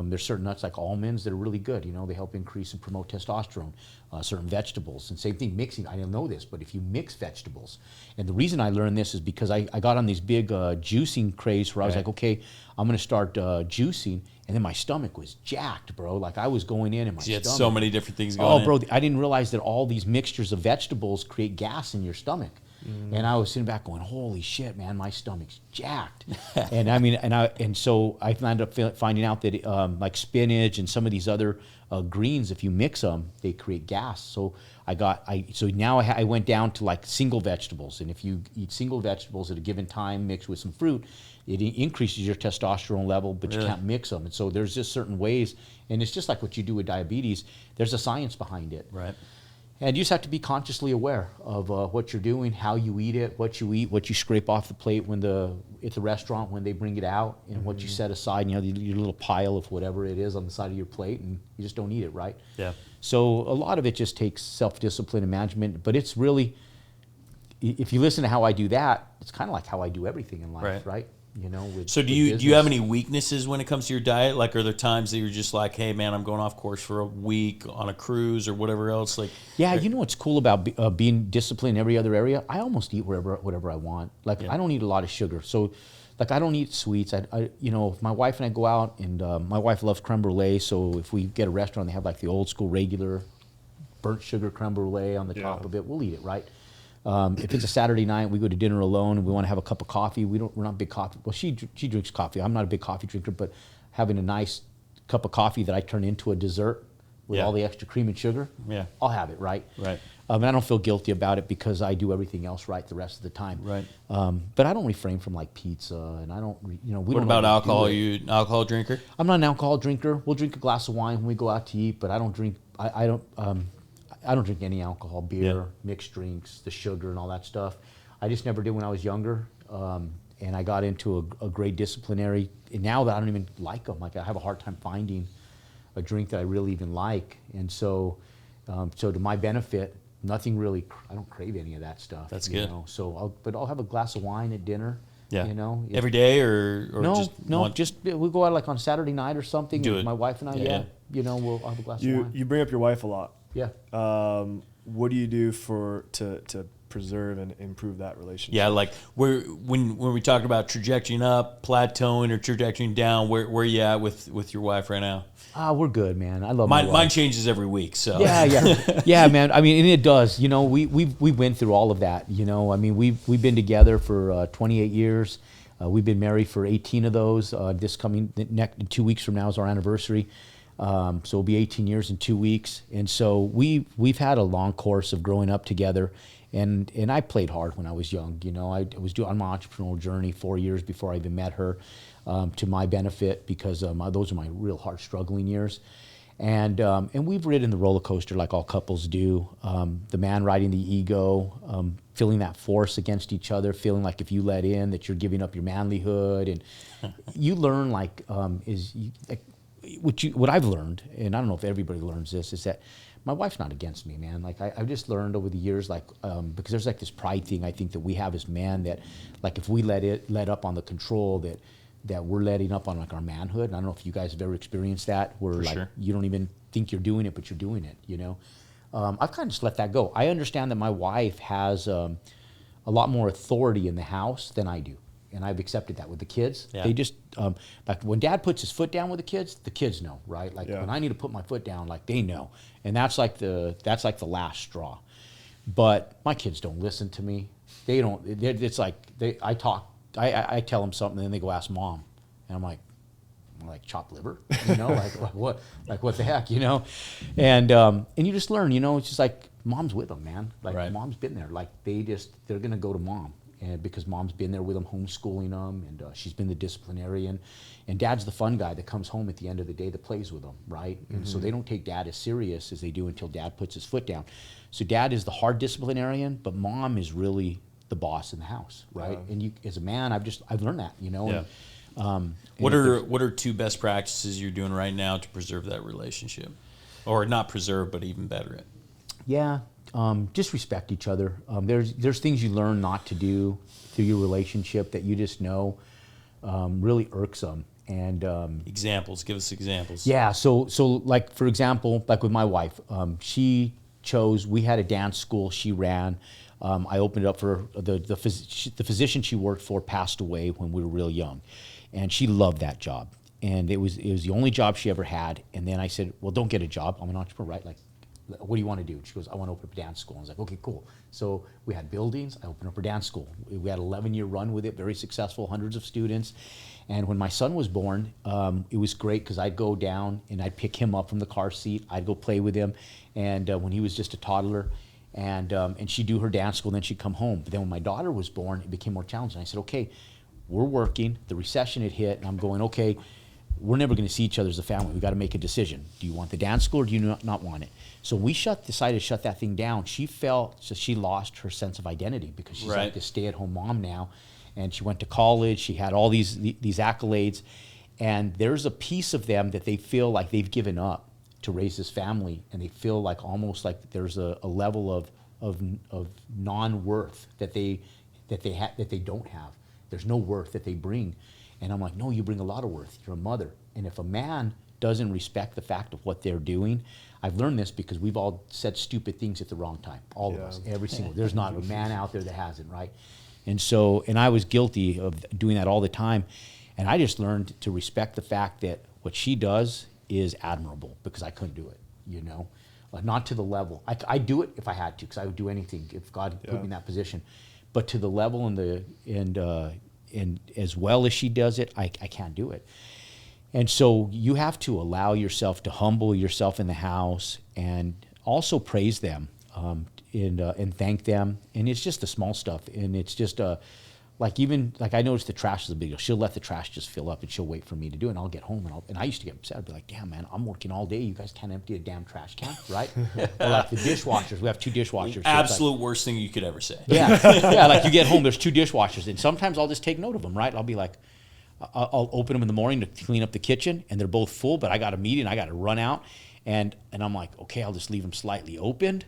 There's certain nuts like almonds that are really good. They help increase and promote testosterone. Certain vegetables, and same thing mixing. I didn't know this, but if you mix vegetables, and the reason I learned this is because I got on these big juicing craze where I was Right. like, okay, I'm going to start juicing, and then my stomach was jacked, bro. Like I was going in and my You had stomach. so many different things going Oh, on. bro, I didn't realize that all these mixtures of vegetables create gas in your stomach. And I was sitting back going, holy shit, man, my stomach's jacked. And I mean, and so I ended up finding out that like spinach and some of these other greens, if you mix them, they create gas. So so now I went down to like single vegetables. And if you eat single vegetables at a given time mixed with some fruit, it increases your testosterone level, but Really? you can't mix them. And so there's just certain ways, and it's just like what you do with diabetes. There's a science behind it. Right. And you just have to be consciously aware of what you're doing, how you eat it, what you scrape off the plate at the restaurant when they bring it out, and what you set aside, your little pile of whatever it is on the side of your plate, and you just don't eat it, right? Yeah. So a lot of it just takes self-discipline and management, but it's really, if you listen to how I do that, it's kind of like how I do everything in life, right? So do you have any weaknesses when it comes to your diet? Like, are there times that you're just like, hey man, I'm going off course for a week on a cruise or whatever else? Like, yeah, you know what's cool about being disciplined in every other area? I almost eat whatever I want. Like I don't eat a lot of sugar, so like I don't eat sweets. If my wife and I go out, and my wife loves creme brulee, so if we get a restaurant, they have like the old school regular burnt sugar creme brulee on the top of it. We'll eat it, right? If it's a Saturday night, we go to dinner alone and we want to have a cup of coffee. We're not big coffee. Well, she drinks coffee. I'm not a big coffee drinker, but having a nice cup of coffee that I turn into a dessert with all the extra cream and sugar, I'll have it, right? Right. And I don't feel guilty about it because I do everything else right the rest of the time. Right. But I don't refrain from like pizza, and I don't, What about alcohol? Are you an alcohol drinker? I'm not an alcohol drinker. We'll drink a glass of wine when we go out to eat, but I don't drink. I don't drink any alcohol, beer, mixed drinks, the sugar and all that stuff. I just never did when I was younger, and I got into a great disciplinary. And now that I don't even like them, like I have a hard time finding a drink that I really even like, and so to my benefit. Nothing really. I don't crave any of that stuff. That's good. So, I'll have a glass of wine at dinner. Yeah. If, every day or no. Just we go out like on Saturday night or something. Do it. My wife and I. We'll have a glass of wine. You bring up your wife a lot. Yeah. What do you do to preserve and improve that relationship? Yeah, like when we talk about trajectorying up, plateauing, or trajectorying down, where you at with your wife right now? We're good, man. I love my wife. Mine changes every week, so yeah, man. I mean, and it does. We went through all of that. I mean, we've been together for 28 years. We've been married for 18 of those. This coming 2 weeks from now is our anniversary. So it'll be 18 years in 2 weeks. And so we've had a long course of growing up together. And I played hard when I was young. I was on my entrepreneurial journey 4 years before I even met her, to my benefit, because those are my real hard struggling years. And we've ridden the roller coaster like all couples do. The man riding the ego, feeling that force against each other, feeling like if you let in that you're giving up your manlyhood. And you learn what I've learned, and I don't know if everybody learns this, is that my wife's not against me, man. Like I've just learned over the years, because there's like this pride thing I think that we have as men, that like if we let up on the control, that we're letting up on like our manhood. And I don't know if you guys have ever experienced that, where For like sure. you don't even think you're doing it, but you're doing it. I've kind of just let that go. I understand that my wife has a lot more authority in the house than I do. And I've accepted that with the kids. Yeah. They just, like when dad puts his foot down with the kids know, right? Like when I need to put my foot down, like they know. And that's like the last straw. But my kids don't listen to me. They don't, it's like, I tell them something and then they go ask mom. And I'm like chopped liver, like what the heck, And you just learn, it's just like mom's with them, man. Like mom's been there. Like they're going to go to mom. And because mom's been there with them, homeschooling them, and she's been the disciplinarian, and dad's the fun guy that comes home at the end of the day that plays with them, right? Mm-hmm. And so they don't take dad as serious as they do until dad puts his foot down. So dad is the hard disciplinarian, but mom is really the boss in the house, right? And you, as a man, I've learned that, Yeah. And what are two best practices you're doing right now to preserve that relationship, or not preserve, but even better it? Yeah. Just respect each other. There's things you learn not to do through your relationship that you just know really irksome. And examples, give us examples. Yeah, so like for example, like with my wife, we had a dance school she ran. I opened it up for the physician she worked for passed away when we were real young, and she loved that job. And it was the only job she ever had. And then I said, well, don't get a job. I'm an entrepreneur, right? Like, what do you want to do? And she goes, I want to open up a dance school. And I was like, okay, cool. So we had buildings. I opened up a dance school. We had an 11-year run with it, very successful, hundreds of students. And when my son was born, it was great because I'd go down and I'd pick him up from the car seat. I'd go play with him. And when he was just a toddler, and she'd do her dance school, and then she'd come home. But then when my daughter was born, it became more challenging. I said, okay, we're working. The recession had hit, and I'm going, okay, we're never going to see each other as a family. We got to make a decision. Do you want the dance school or do you not want it? So we decided to shut that thing down. She lost her sense of identity because she's like this stay-at-home mom now, and she went to college. She had all these accolades, and there's a piece of them that they feel like they've given up to raise this family, and they feel like almost like there's a level of non-worth that they don't have. There's no worth that they bring. And I'm like, no, you bring a lot of worth. You're a mother. And if a man doesn't respect the fact of what they're doing, I've learned this because we've all said stupid things at the wrong time. All of us, every single. There's not a man out there that hasn't, right? And I was guilty of doing that all the time. And I just learned to respect the fact that what she does is admirable because I couldn't do it, not to the level. I do it if I had to, because I would do anything if God put me in that position. But to the level and as well as she does it, I can't do it. And so you have to allow yourself to humble yourself in the house and also praise them and thank them. And it's just the small stuff. And it's just like I noticed the trash is a big deal. She'll let the trash just fill up and she'll wait for me to do it. And I'll get home and I used to get upset. I'd be like, damn, man, I'm working all day. You guys can't empty a damn trash can, right? Or like the dishwashers. We have 2 dishwashers. Absolute worst thing you could ever say. Yeah. Yeah. Like you get home, there's 2 dishwashers. And sometimes I'll just take note of them, right? I'll be like, I'll open them in the morning to clean up the kitchen and they're both full, but I got a meeting. I got to run out. And I'm like, okay, I'll just leave them slightly opened.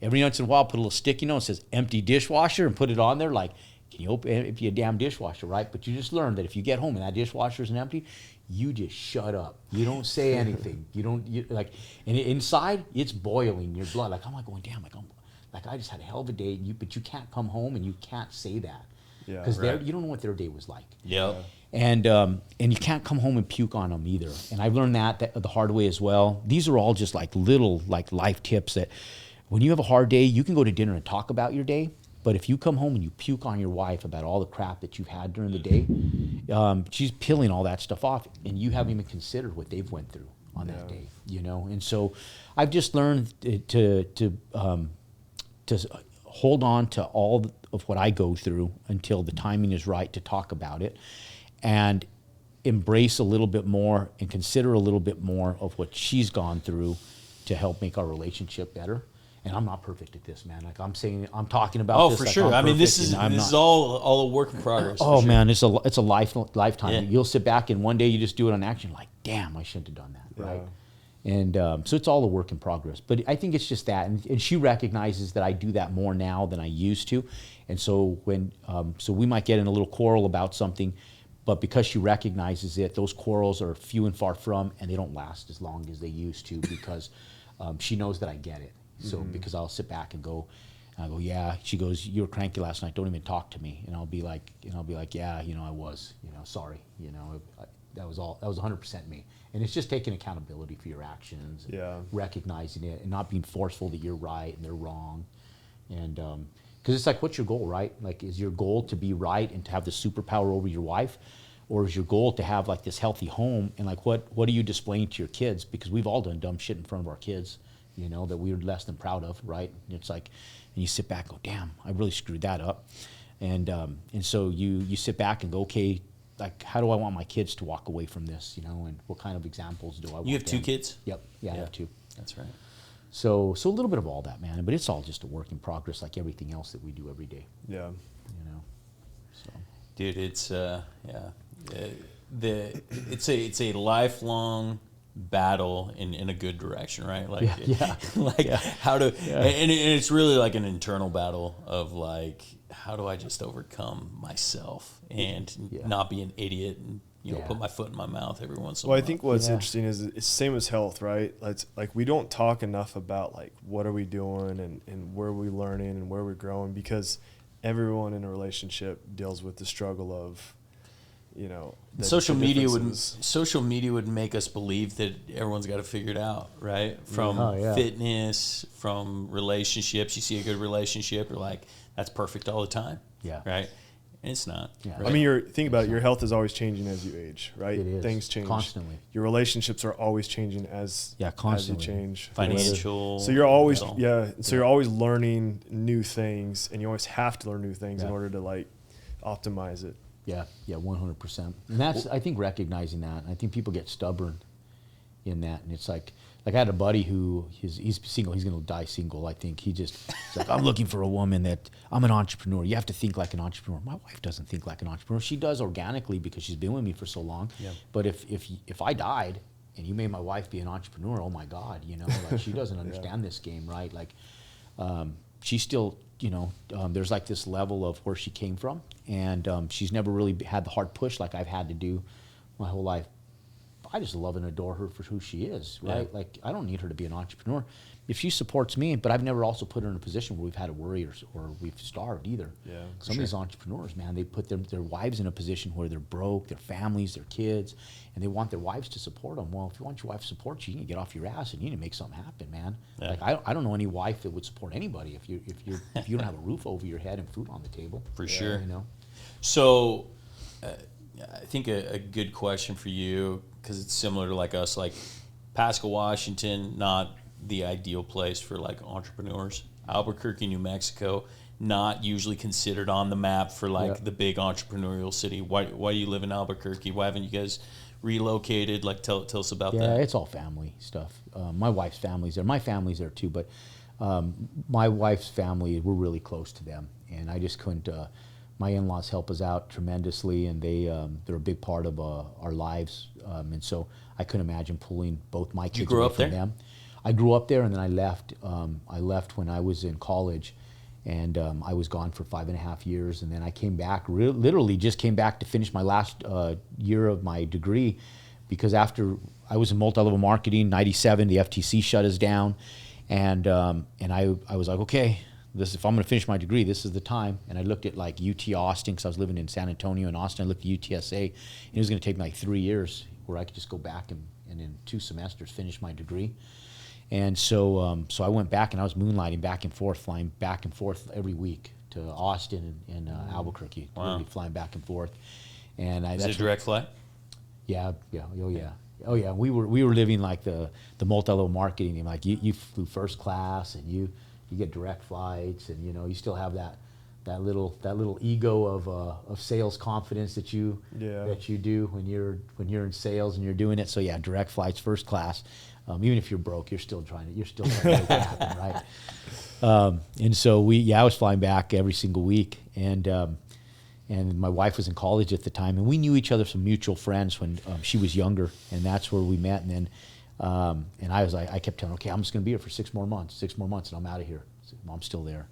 Every once in a while, put a little sticky note that says empty dishwasher and put it on there. Like, can you empty a damn dishwasher, right? But you just learn that if you get home and that dishwasher isn't empty, you just shut up. You don't say anything. And inside, it's boiling your blood. Like, I'm like going, damn, like I just had a hell of a day. But you can't come home and you can't say that. Yeah. Because you don't know what their day was like. Yeah. And you can't come home and puke on them either. And I've learned that the hard way as well. These are all just like little like life tips that when you have a hard day, you can go to dinner and talk about your day. But if you come home and you puke on your wife about all the crap that you've had during the day, she's peeling all that stuff off, and you haven't even considered what they've went through on that day, you know. And so, I've just learned to hold on to all of what I go through until the timing is right to talk about it, and embrace a little bit more and consider a little bit more of what she's gone through to help make our relationship better. And I'm not perfect at this, man. Like I'm talking about this. For like sure. I mean, this is all a work in progress. Oh man, it's a lifetime. Yeah. You'll sit back and one day you just do it on action. Like, damn, I shouldn't have done that, right? And so it's all a work in progress. But I think it's just that, and she recognizes that I do that more now than I used to. And so so we might get in a little quarrel about something, but because she recognizes it, those quarrels are few and far from, and they don't last as long as they used to because she knows that I get it. So because I'll sit back and go, yeah. She goes, you were cranky last night. Don't even talk to me. And I'll be like, yeah, I was, sorry, that was 100% me. And it's just taking accountability for your actions, recognizing it, and not being forceful that you're right and they're wrong. And because it's like, what's your goal, right? Like, is your goal to be right and to have the superpower over your wife, or is your goal to have like this healthy home? And like, what are you displaying to your kids? Because we've all done dumb shit in front of our kids, that we were less than proud of, right? And it's like, and you sit back and go, damn, I really screwed that up. And so you sit back and go, okay, like, how do I want my kids to walk away from this, and what kind of examples do I want? You have 2 kids? Yep. Yeah, I have 2. That's right. So a little bit of all that, man, but it's all just a work in progress, like everything else that we do every day. Yeah. So. Dude, it's it's a lifelong battle in a good direction, right? Like, how to, and it's really like an internal battle of like, how do I just overcome myself and not be an idiot and put my foot in my mouth every once in a while. Well, I think what's interesting is it's same as health, right? It's like we don't talk enough about like what are we doing and where are we learning and where we're growing, because everyone in a relationship deals with the struggle of social media would make us believe that everyone's got to figure it out, right? From fitness, from relationships. You see a good relationship, you're like, that's perfect all the time. Yeah. Right? And it's not. Yeah. Right? I mean, think about it. Your health is always changing as you age, right? It is. Things change Constantly. Your relationships are always changing constantly. as you change. Financial. So you're always you're always learning new things, and you always have to learn new things in order to like optimize it. Yeah, 100%. And that's, I think, recognizing that. I think people get stubborn in that. And it's like I had a buddy who, he's single. He's going to die single, I think. He's like, I'm looking for a woman that, I'm an entrepreneur. You have to think like an entrepreneur. My wife doesn't think like an entrepreneur. She does organically because she's been with me for so long. Yeah. But if I died and you made my wife be an entrepreneur, oh my God, like she doesn't understand this game, right? Like, she's still, there's like this level of where she came from, and she's never really had the hard push like I've had to do my whole life. I just love and adore her for who she is, right? Yeah. Like, I don't need her to be an entrepreneur. if she supports me, but I've never also put her in a position where we've had to worry or we've starved either. Yeah, Some of these entrepreneurs, man, they put their wives in a position where they're broke, their families, their kids, and they want their wives to support them. Well, if you want your wife to support you, you need to get off your ass and you need to make something happen, man. Yeah. Like I don't know any wife that would support anybody if you don't have a roof over your head and food on the table. For sure. You know. So, I think a good question for you, because it's similar to like us, like Pasco, Washington, not the ideal place for like entrepreneurs. Albuquerque, New Mexico, not usually considered on the map for like the big entrepreneurial city. Why do you live in Albuquerque? Why haven't you guys relocated? Like tell us about that. Yeah, it's all family stuff. My wife's family's there. My family's there too, but my wife's family, we're really close to them, and I just couldn't. My in-laws help us out tremendously, and they're a big part of our lives, and so I couldn't imagine pulling both my kids grew away up from there? them. I grew up there, and then I left. I left when I was in college, and I was gone for 5.5 years, and then I came back. Literally, just came back to finish my last year of my degree, because after I was in multi-level marketing, '97, the FTC shut us down, and I was like, okay, if I'm going to finish my degree, this is the time. And I looked at like UT Austin, because I was living in San Antonio and Austin. I looked at UTSA, and it was going to take me like 3 years where I could just go back and in 2 semesters finish my degree. And so I went back, and I was moonlighting back and forth, flying back and forth every week to Austin and Albuquerque, literally flying back and forth. And Is it a direct flight? Yeah, oh yeah. We were living like the multi-level marketing. Like you flew first class, and you get direct flights, and you still have that little ego of sales confidence that you do when you're in sales and you're doing it. So yeah, direct flights, first class. Even if you're broke, you're still trying to make it happen, right? And so I was flying back every single week, and my wife was in college at the time, and we knew each other, some mutual friends when she was younger, and that's where we met. And then and I was like, I kept telling her, okay, I'm just going to be here for 6 more months, and I'm out of here. So I'm still there.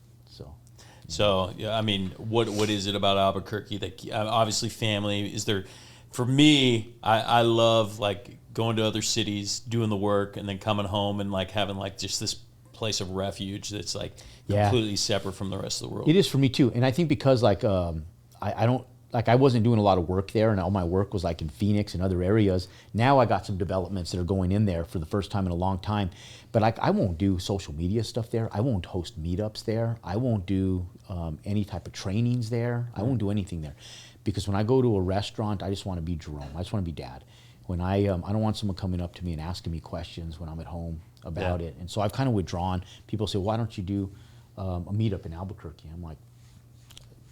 So yeah, I mean, what is it about Albuquerque that obviously family is there? For me, I love like going to other cities, doing the work, and then coming home and like having like just this place of refuge that's like completely separate from the rest of the world. It is for me too, and I think because like I wasn't doing a lot of work there, and all my work was like in Phoenix and other areas. Now I got some developments that are going in there for the first time in a long time. But like I won't do social media stuff there. I won't host meetups there. I won't do any type of trainings there. I won't do anything there, because when I go to a restaurant, I just want to be Jerome. I just want to be Dad. When I don't want someone coming up to me and asking me questions when I'm at home about it. And so I've kind of withdrawn. People say, why don't you do a meetup in Albuquerque? I'm like,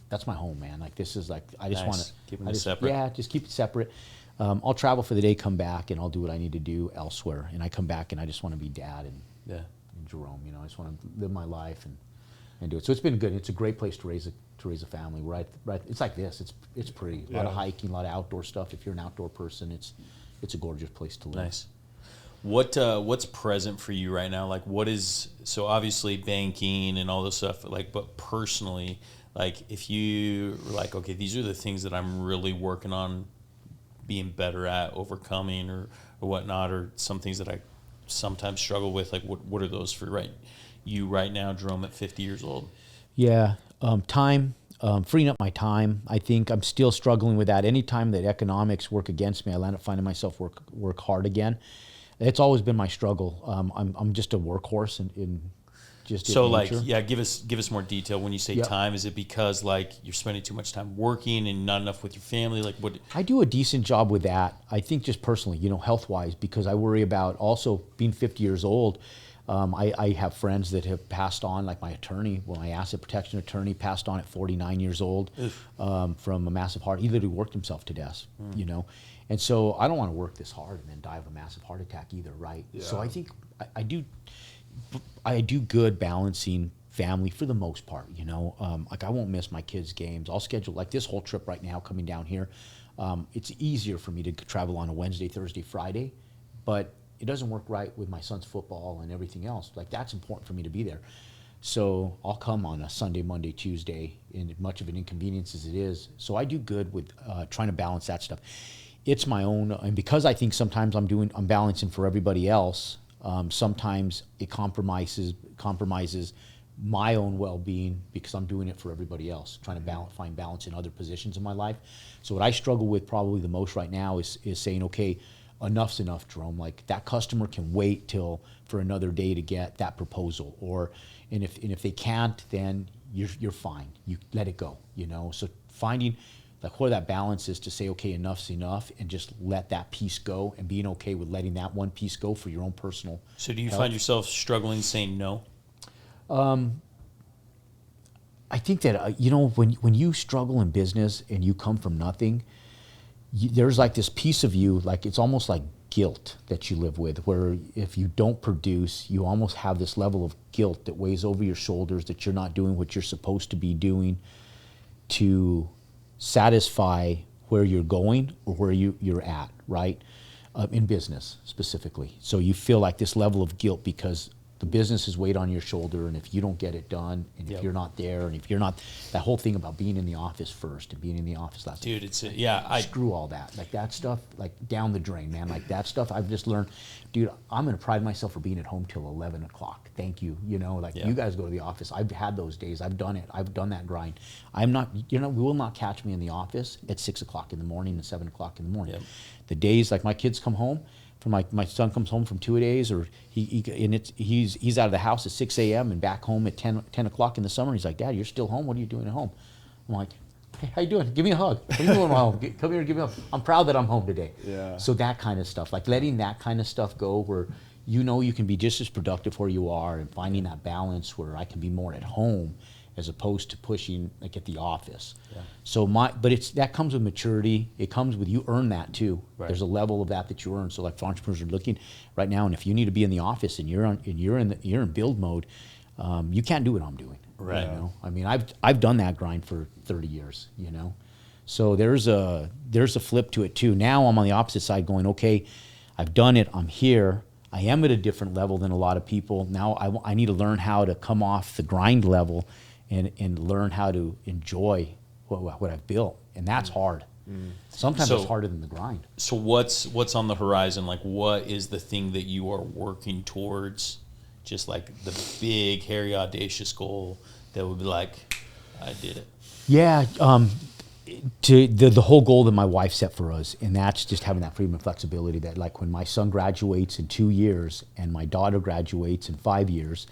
that's my home, man. Like this is like I just want to keep it separate. Yeah, just keep it separate. I'll travel for the day, come back, and I'll do what I need to do elsewhere. And I come back, and I just want to be Dad and Jerome. I just want to live my life and do it. So it's been good. It's a great place to raise a family. Right. It's like this. It's pretty. A lot of hiking, a lot of outdoor stuff. If you're an outdoor person, it's a gorgeous place to live. Nice. What's present for you right now? Like what is, so obviously banking and all this stuff, like, but personally, like if you were like, okay, these are the things that I'm really working on being better at overcoming or whatnot, or some things that I sometimes struggle with, like what are those for you right now, Jerome, at 50 years old? Yeah. Time, freeing up my time. I think I'm still struggling with that. Anytime that economics work against me, I end up finding myself work hard again. It's always been my struggle. I'm just a workhorse in just so in like nature. give us more detail when you say time. Is it because like you're spending too much time working and not enough with your family? Like what? I do a decent job with that. I think just personally, health wise, because I worry about also being 50 years old. I have friends that have passed on, like my attorney, my asset protection attorney passed on at 49 years old from a massive heart. He literally worked himself to death, And so I don't want to work this hard and then die of a massive heart attack either, right? Yeah. So I think I do good balancing family for the most part, Like I won't miss my kids' games. I'll schedule, like this whole trip right now coming down here. It's easier for me to travel on a Wednesday, Thursday, Friday, but it doesn't work right with my son's football and everything else. Like that's important for me to be there. So I'll come on a Sunday, Monday, Tuesday, and much of an inconvenience as it is. So I do good with trying to balance that stuff. It's my own, and because I think sometimes I'm balancing for everybody else, Sometimes it compromises my own well-being because I'm doing it for everybody else, trying to find balance in other positions in my life. So what I struggle with probably the most right now is saying, okay, enough's enough, Jerome. Like, that customer can wait till for another day to get that proposal, and if they can't, then you're fine. You let it go, you know. So finding like where that balance is to say, okay, enough's enough, and just let that piece go, and being okay with letting that one piece go for your own personal. So do you health. find yourself struggling saying no? I think that you know, when you struggle in business and you come from nothing, there's like this piece of you, like it's almost like guilt that you live with, where if you don't produce, you almost have this level of guilt that weighs over your shoulders that you're not doing what you're supposed to be doing to satisfy where you're going or where you're at, right? In business specifically. So you feel like this level of guilt because the business is weight on your shoulder, and if you don't get it done, and if you're not there, and if you're not, that whole thing about being in the office first and being in the office last. Dude, it's screw all that. Like that stuff, like down the drain, man. Like that stuff, I've just learned, dude. I'm gonna pride myself for being at home till 11 o'clock. Thank you. You know, like you guys go to the office. I've had those days. I've done it. I've done that grind. I'm not. You know, you will not catch me in the office at 6 o'clock in the morning and 7 o'clock in the morning. Yep. The days like my kids come home. My son comes home from 2 days, or he's out of the house at 6 a.m. and back home at 10 o'clock in the summer. He's like, Dad, you're still home? What are you doing at home? I'm like, hey, how you doing? Give me a hug. What are you doing at home? Come here, give me a hug. I'm proud that I'm home today. Yeah. So that kind of stuff, like letting that kind of stuff go, where you know you can be just as productive where you are, and finding that balance where I can be more at home as opposed to pushing like at the office. Yeah. So that comes with maturity. It comes with, you earn that too. Right. There's a level of that you earn. So like, for entrepreneurs are looking right now, and if you need to be in the office and you're in build mode, you can't do what I'm doing. Right. You know? I mean, I've done that grind for 30 years. You know, so there's a flip to it too. Now I'm on the opposite side, going, okay, I've done it. I'm here. I am at a different level than a lot of people. Now I need to learn how to come off the grind level and learn how to enjoy what I've built, and that's hard. Sometimes it's harder than the grind. So what's on the horizon? Like, what is the thing that you are working towards? Just like the big, hairy, audacious goal that would be like, I did it. Yeah, to the whole goal that my wife set for us, and that's just having that freedom and flexibility. That like when my son graduates in 2 years and my daughter graduates in 5 years,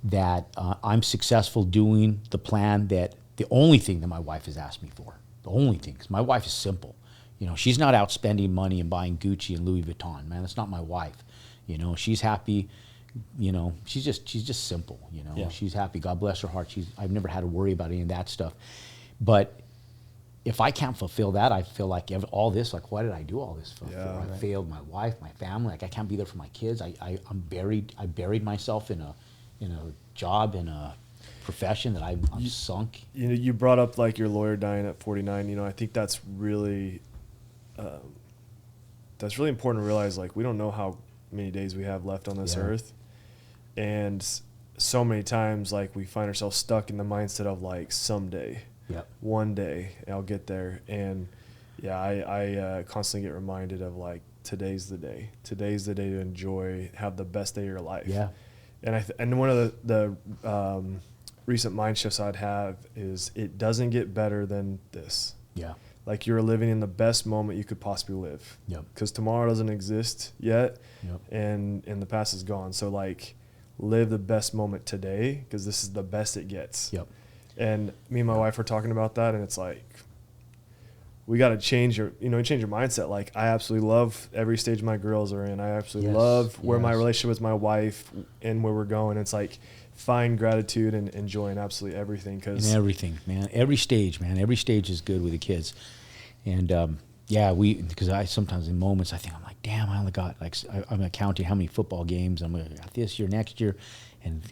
that I'm successful doing the plan, that the only thing that my wife has asked me for, the only thing, because my wife is simple. You know, she's not out spending money and buying Gucci and Louis Vuitton, man. That's not my wife. You know, she's happy. You know, she's just simple. You know, she's happy. God bless her heart. I've never had to worry about any of that stuff. But if I can't fulfill that, I feel like all this, like, why did I do all this for? I failed my wife, my family. Like, I can't be there for my kids. I'm buried. I buried myself in a job, in a profession that I'm sunk. You know, you brought up like your lawyer dying at 49. You know, I think that's really important to realize. Like, we don't know how many days we have left on this earth, and so many times, like, we find ourselves stuck in the mindset of like, someday, one day I'll get there. And I constantly get reminded of like, today's the day. Today's the day to enjoy, have the best day of your life. Yeah. And one of the recent mind shifts I'd have is, it doesn't get better than this. Yeah. Like, you're living in the best moment you could possibly live. Yep. Because tomorrow doesn't exist yet. Yep. And the past is gone. So like, live the best moment today, because this is the best it gets. Yep. And me and my wife were talking about that, and it's like, we got to change your mindset. Like, I absolutely love every stage my girls are in. I absolutely love where my relationship with my wife and where we're going. It's like, find gratitude and enjoying absolutely everything. And everything, man. Every stage, man. Every stage is good with the kids. And because I sometimes in moments I think, I'm like, damn, I only got like, I'm counting how many football games I'm going to got this year, next year, and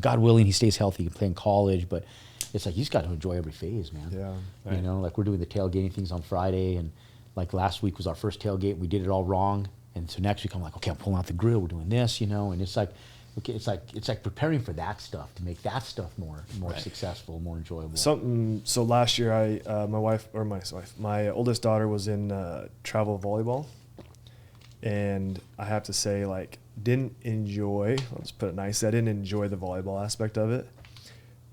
God willing, he stays healthy, he can play in college, but it's like, he's got to enjoy every phase, man. Yeah. Right. You know, like, we're doing the tailgating things on Friday, and like last week was our first tailgate. We did it all wrong, and so next week I'm like, okay, I'm pulling out the grill. We're doing this, you know, and it's like, okay, it's like preparing for that stuff to make that stuff more successful, more enjoyable. So last year, my oldest daughter was in travel volleyball, and I have to say, like, didn't enjoy, I'll just put it nicely, I didn't enjoy the volleyball aspect of it.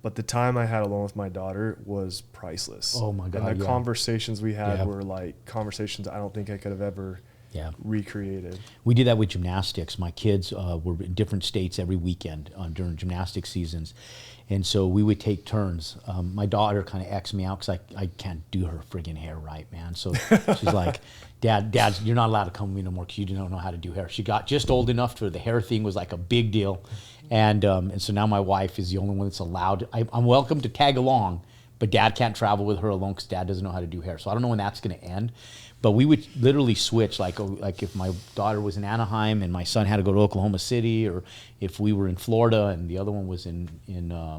But the time I had alone with my daughter was priceless. Oh my God! And the conversations we had were like conversations I don't think I could have ever recreated. We did that with gymnastics. My kids were in different states every weekend during gymnastics seasons, and so we would take turns. My daughter kind of X'd me out because I can't do her friggin' hair right, man. So she's like, Dad, you're not allowed to come with me no more because you don't know how to do hair. She got just old enough for the hair thing was like a big deal. And so now my wife is the only one that's allowed. I'm welcome to tag along, but Dad can't travel with her alone because Dad doesn't know how to do hair. So I don't know when that's going to end. But we would literally switch, like if my daughter was in Anaheim and my son had to go to Oklahoma City, or if we were in Florida and the other one was in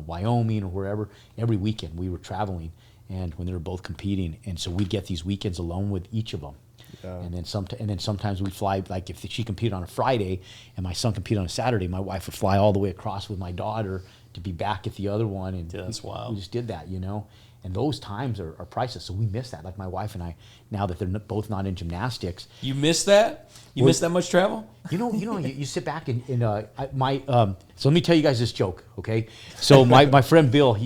Wyoming or wherever, every weekend we were traveling, and when they were both competing. And so we'd get these weekends alone with each of them. Yeah. And then sometimes we'd fly, like if she competed on a Friday and my son competed on a Saturday, my wife would fly all the way across with my daughter to be back at the other one. And that's wild. We just did that, you know. And those times are priceless. So we miss that. Like my wife and I, now that they're both not in gymnastics. You miss that? You miss that much travel? You sit back and so let me tell you guys this joke, okay? So my friend Bill,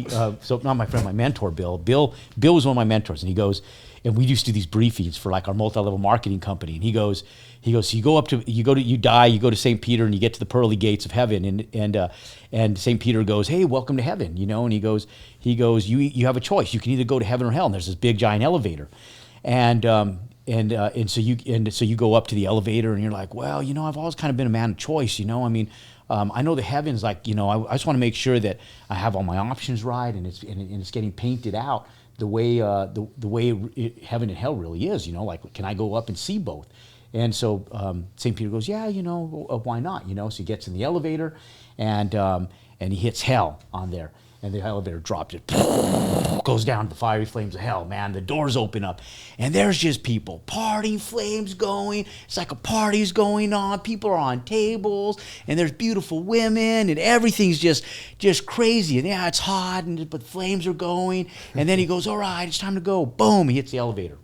my mentor Bill. Bill was one of my mentors, and he goes, and we used to do these briefings for like our multi-level marketing company. And he goes, so you go to St. Peter and you get to the pearly gates of heaven, and St. Peter goes, hey, welcome to heaven, you know, and he goes, you have a choice. You can either go to heaven or hell, and there's this big giant elevator. And so you go up to the elevator and you're like, well, you know, I've always kind of been a man of choice, you know. I mean, I know the heavens, like, you know, I just want to make sure that I have all my options right, and it's getting painted out the way heaven and hell really is, you know. Like, can I go up and see both? And so St. Peter goes, yeah, you know, why not, you know? So he gets in the elevator, and he hits hell on there. And the elevator drops, it goes down to the fiery flames of hell, man. The doors open up, and there's just people, party flames going. It's like a party's going on. People are on tables, and there's beautiful women, and everything's just crazy. And yeah, it's hot, but flames are going. And then he goes, all right, it's time to go. Boom, he hits the elevator.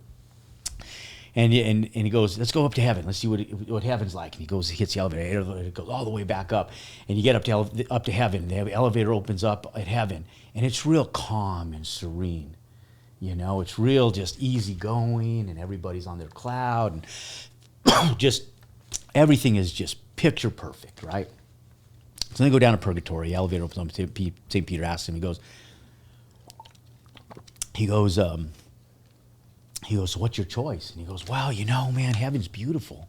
And he goes, let's go up to heaven. Let's see what heaven's like. And he hits the elevator. It goes all the way back up. And you get up to heaven. And the elevator opens up at heaven. And it's real calm and serene. You know, it's real just easy going. And everybody's on their cloud. And just everything is just picture perfect, right? So they go down to purgatory. The elevator opens up. St. Peter asks him, he goes, so what's your choice? And he goes, well, you know, man, heaven's beautiful.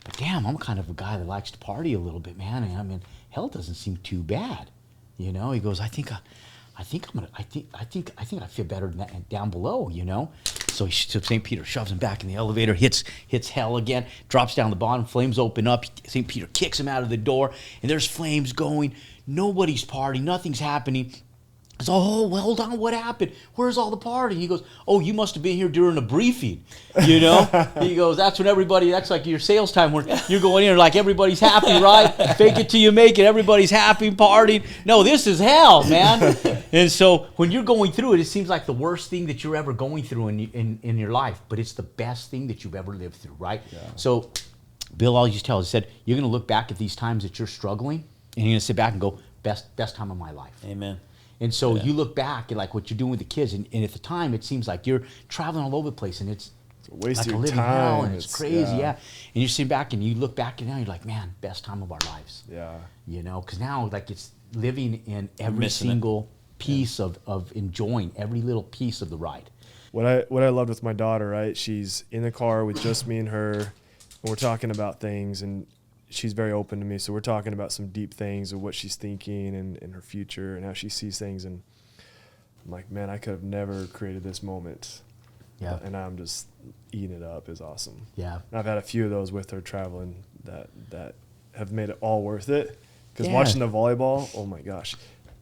But damn, I'm kind of a guy that likes to party a little bit, man. And I mean, hell doesn't seem too bad. You know, he goes, I think I feel better down below, you know? So St. Peter shoves him back in the elevator, hits hell again, drops down the bottom, flames open up. St. Peter kicks him out of the door, and there's flames going. Nobody's partying, nothing's happening. So, oh, well, hold on, what happened? Where's all the party? He goes, oh, you must have been here during a briefing, you know? He goes, that's like your sales time where you're going in like everybody's happy, right? Fake it till you make it. Everybody's happy, partying. No, this is hell, man. And so when you're going through it, it seems like the worst thing that you're ever going through in your life, but it's the best thing that you've ever lived through, right? Yeah. So Bill always tells us, said, you're going to look back at these times that you're struggling, and you're going to sit back and go, best time of my life. Amen. And so you look back at like what you're doing with the kids, and at the time it seems like you're traveling all over the place, and it's a waste like of a living time. hell, and it's crazy, yeah. And you sit back and you look back and now you're like, man, best time of our lives. Yeah. You know, because now like it's living in every single piece of enjoying every little piece of the ride. What I loved with my daughter, right? She's in the car with just me and her, and we're talking about things, and she's very open to me. So we're talking about some deep things of what she's thinking and her future and how she sees things. And I'm like, man, I could have never created this moment. Yeah. And I'm just eating it up. Is awesome. Yeah. And I've had a few of those with her traveling that have made it all worth it. Because watching the volleyball, oh my gosh.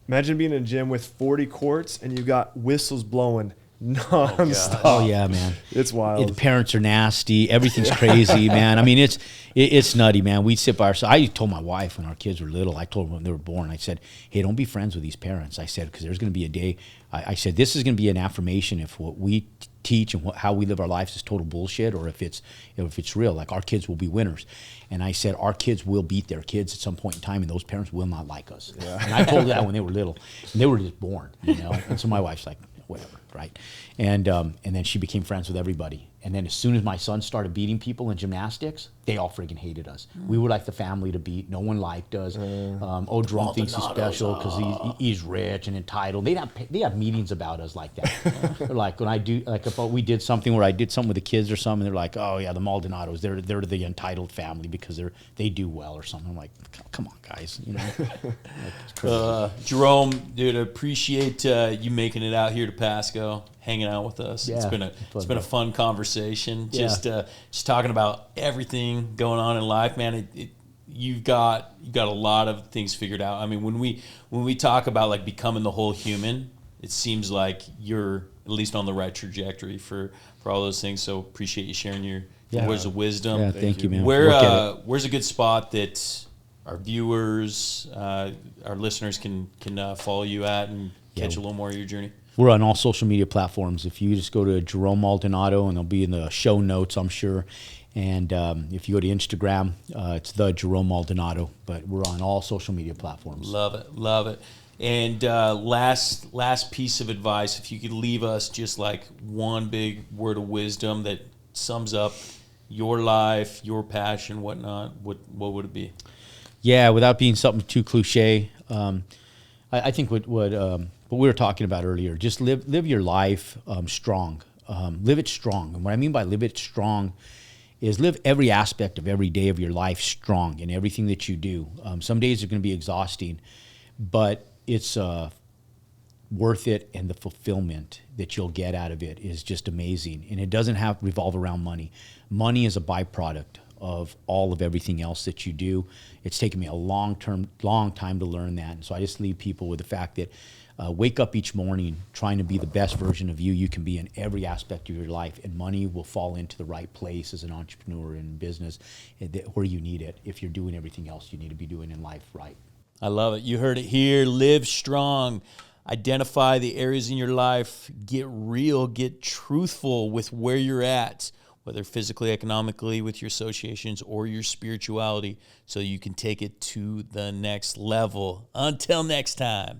Imagine being in a gym with 40 courts and you got whistles blowing nonstop. Oh yeah, man. It's wild. The parents are nasty. Everything's crazy, man. I mean, it's nutty, man. We'd sit by ourselves. I told my wife when our kids were little, I told them when they were born, I said, hey, don't be friends with these parents. I said, because there's going to be a day, I said, this is going to be an affirmation if what we teach and how we live our lives is total bullshit, or if it's real. Like, our kids will be winners. And I said, our kids will beat their kids at some point in time, and those parents will not like us. Yeah. And I told that when they were little, and they were just born, you know. And so my wife's like, whatever, right? And then she became friends with everybody. And then as soon as my son started beating people in gymnastics, they all friggin' hated us. We were like the family to beat. No one liked us. Jerome thinks he's special because he's rich and entitled. They have meetings about us like that. They're like, when I do, like, if we did something where I did something with the kids or something, they're like, oh yeah, the Maldonados, they're the entitled family because they do well or something. I'm like, come on, guys, you know. It's crazy. Jerome, dude, I appreciate you making it out here to Pasco, hanging out with us. Yeah, it's been a fun conversation. Just talking about everything going on in life, man. You've got a lot of things figured out. I mean, when we talk about like becoming the whole human, it seems like you're at least on the right trajectory for all those things. So appreciate you sharing your words of wisdom. Yeah, thank you, man. Where's a good spot that our viewers, our listeners can follow you at and catch a little more of your journey? We're on all social media platforms. If you just go to Jerome Maldonado, and they'll be in the show notes, I'm sure. And if you go to Instagram, it's the Jerome Maldonado. But we're on all social media platforms. Love it. And last piece of advice, if you could leave us just like one big word of wisdom that sums up your life, your passion, whatnot, what would it be? Yeah, without being something too cliche, I think what we were talking about earlier, just live your life strong. Live it strong. And what I mean by live it strong is live every aspect of every day of your life strong in everything that you do. Some days are going to be exhausting, but it's worth it, and the fulfillment that you'll get out of it is just amazing. And it doesn't have to revolve around money. Money is a byproduct of all of everything else that you do. It's taken me a long time to learn that. And so I just leave people with the fact that wake up each morning trying to be the best version of you can be in every aspect of your life, and money will fall into the right place as an entrepreneur in business where you need it if you're doing everything else you need to be doing in life right. I love it. You heard it here. Live strong. Identify the areas in your life. Get real. Get truthful with where you're at, whether physically, economically, with your associations or your spirituality, so you can take it to the next level. Until next time.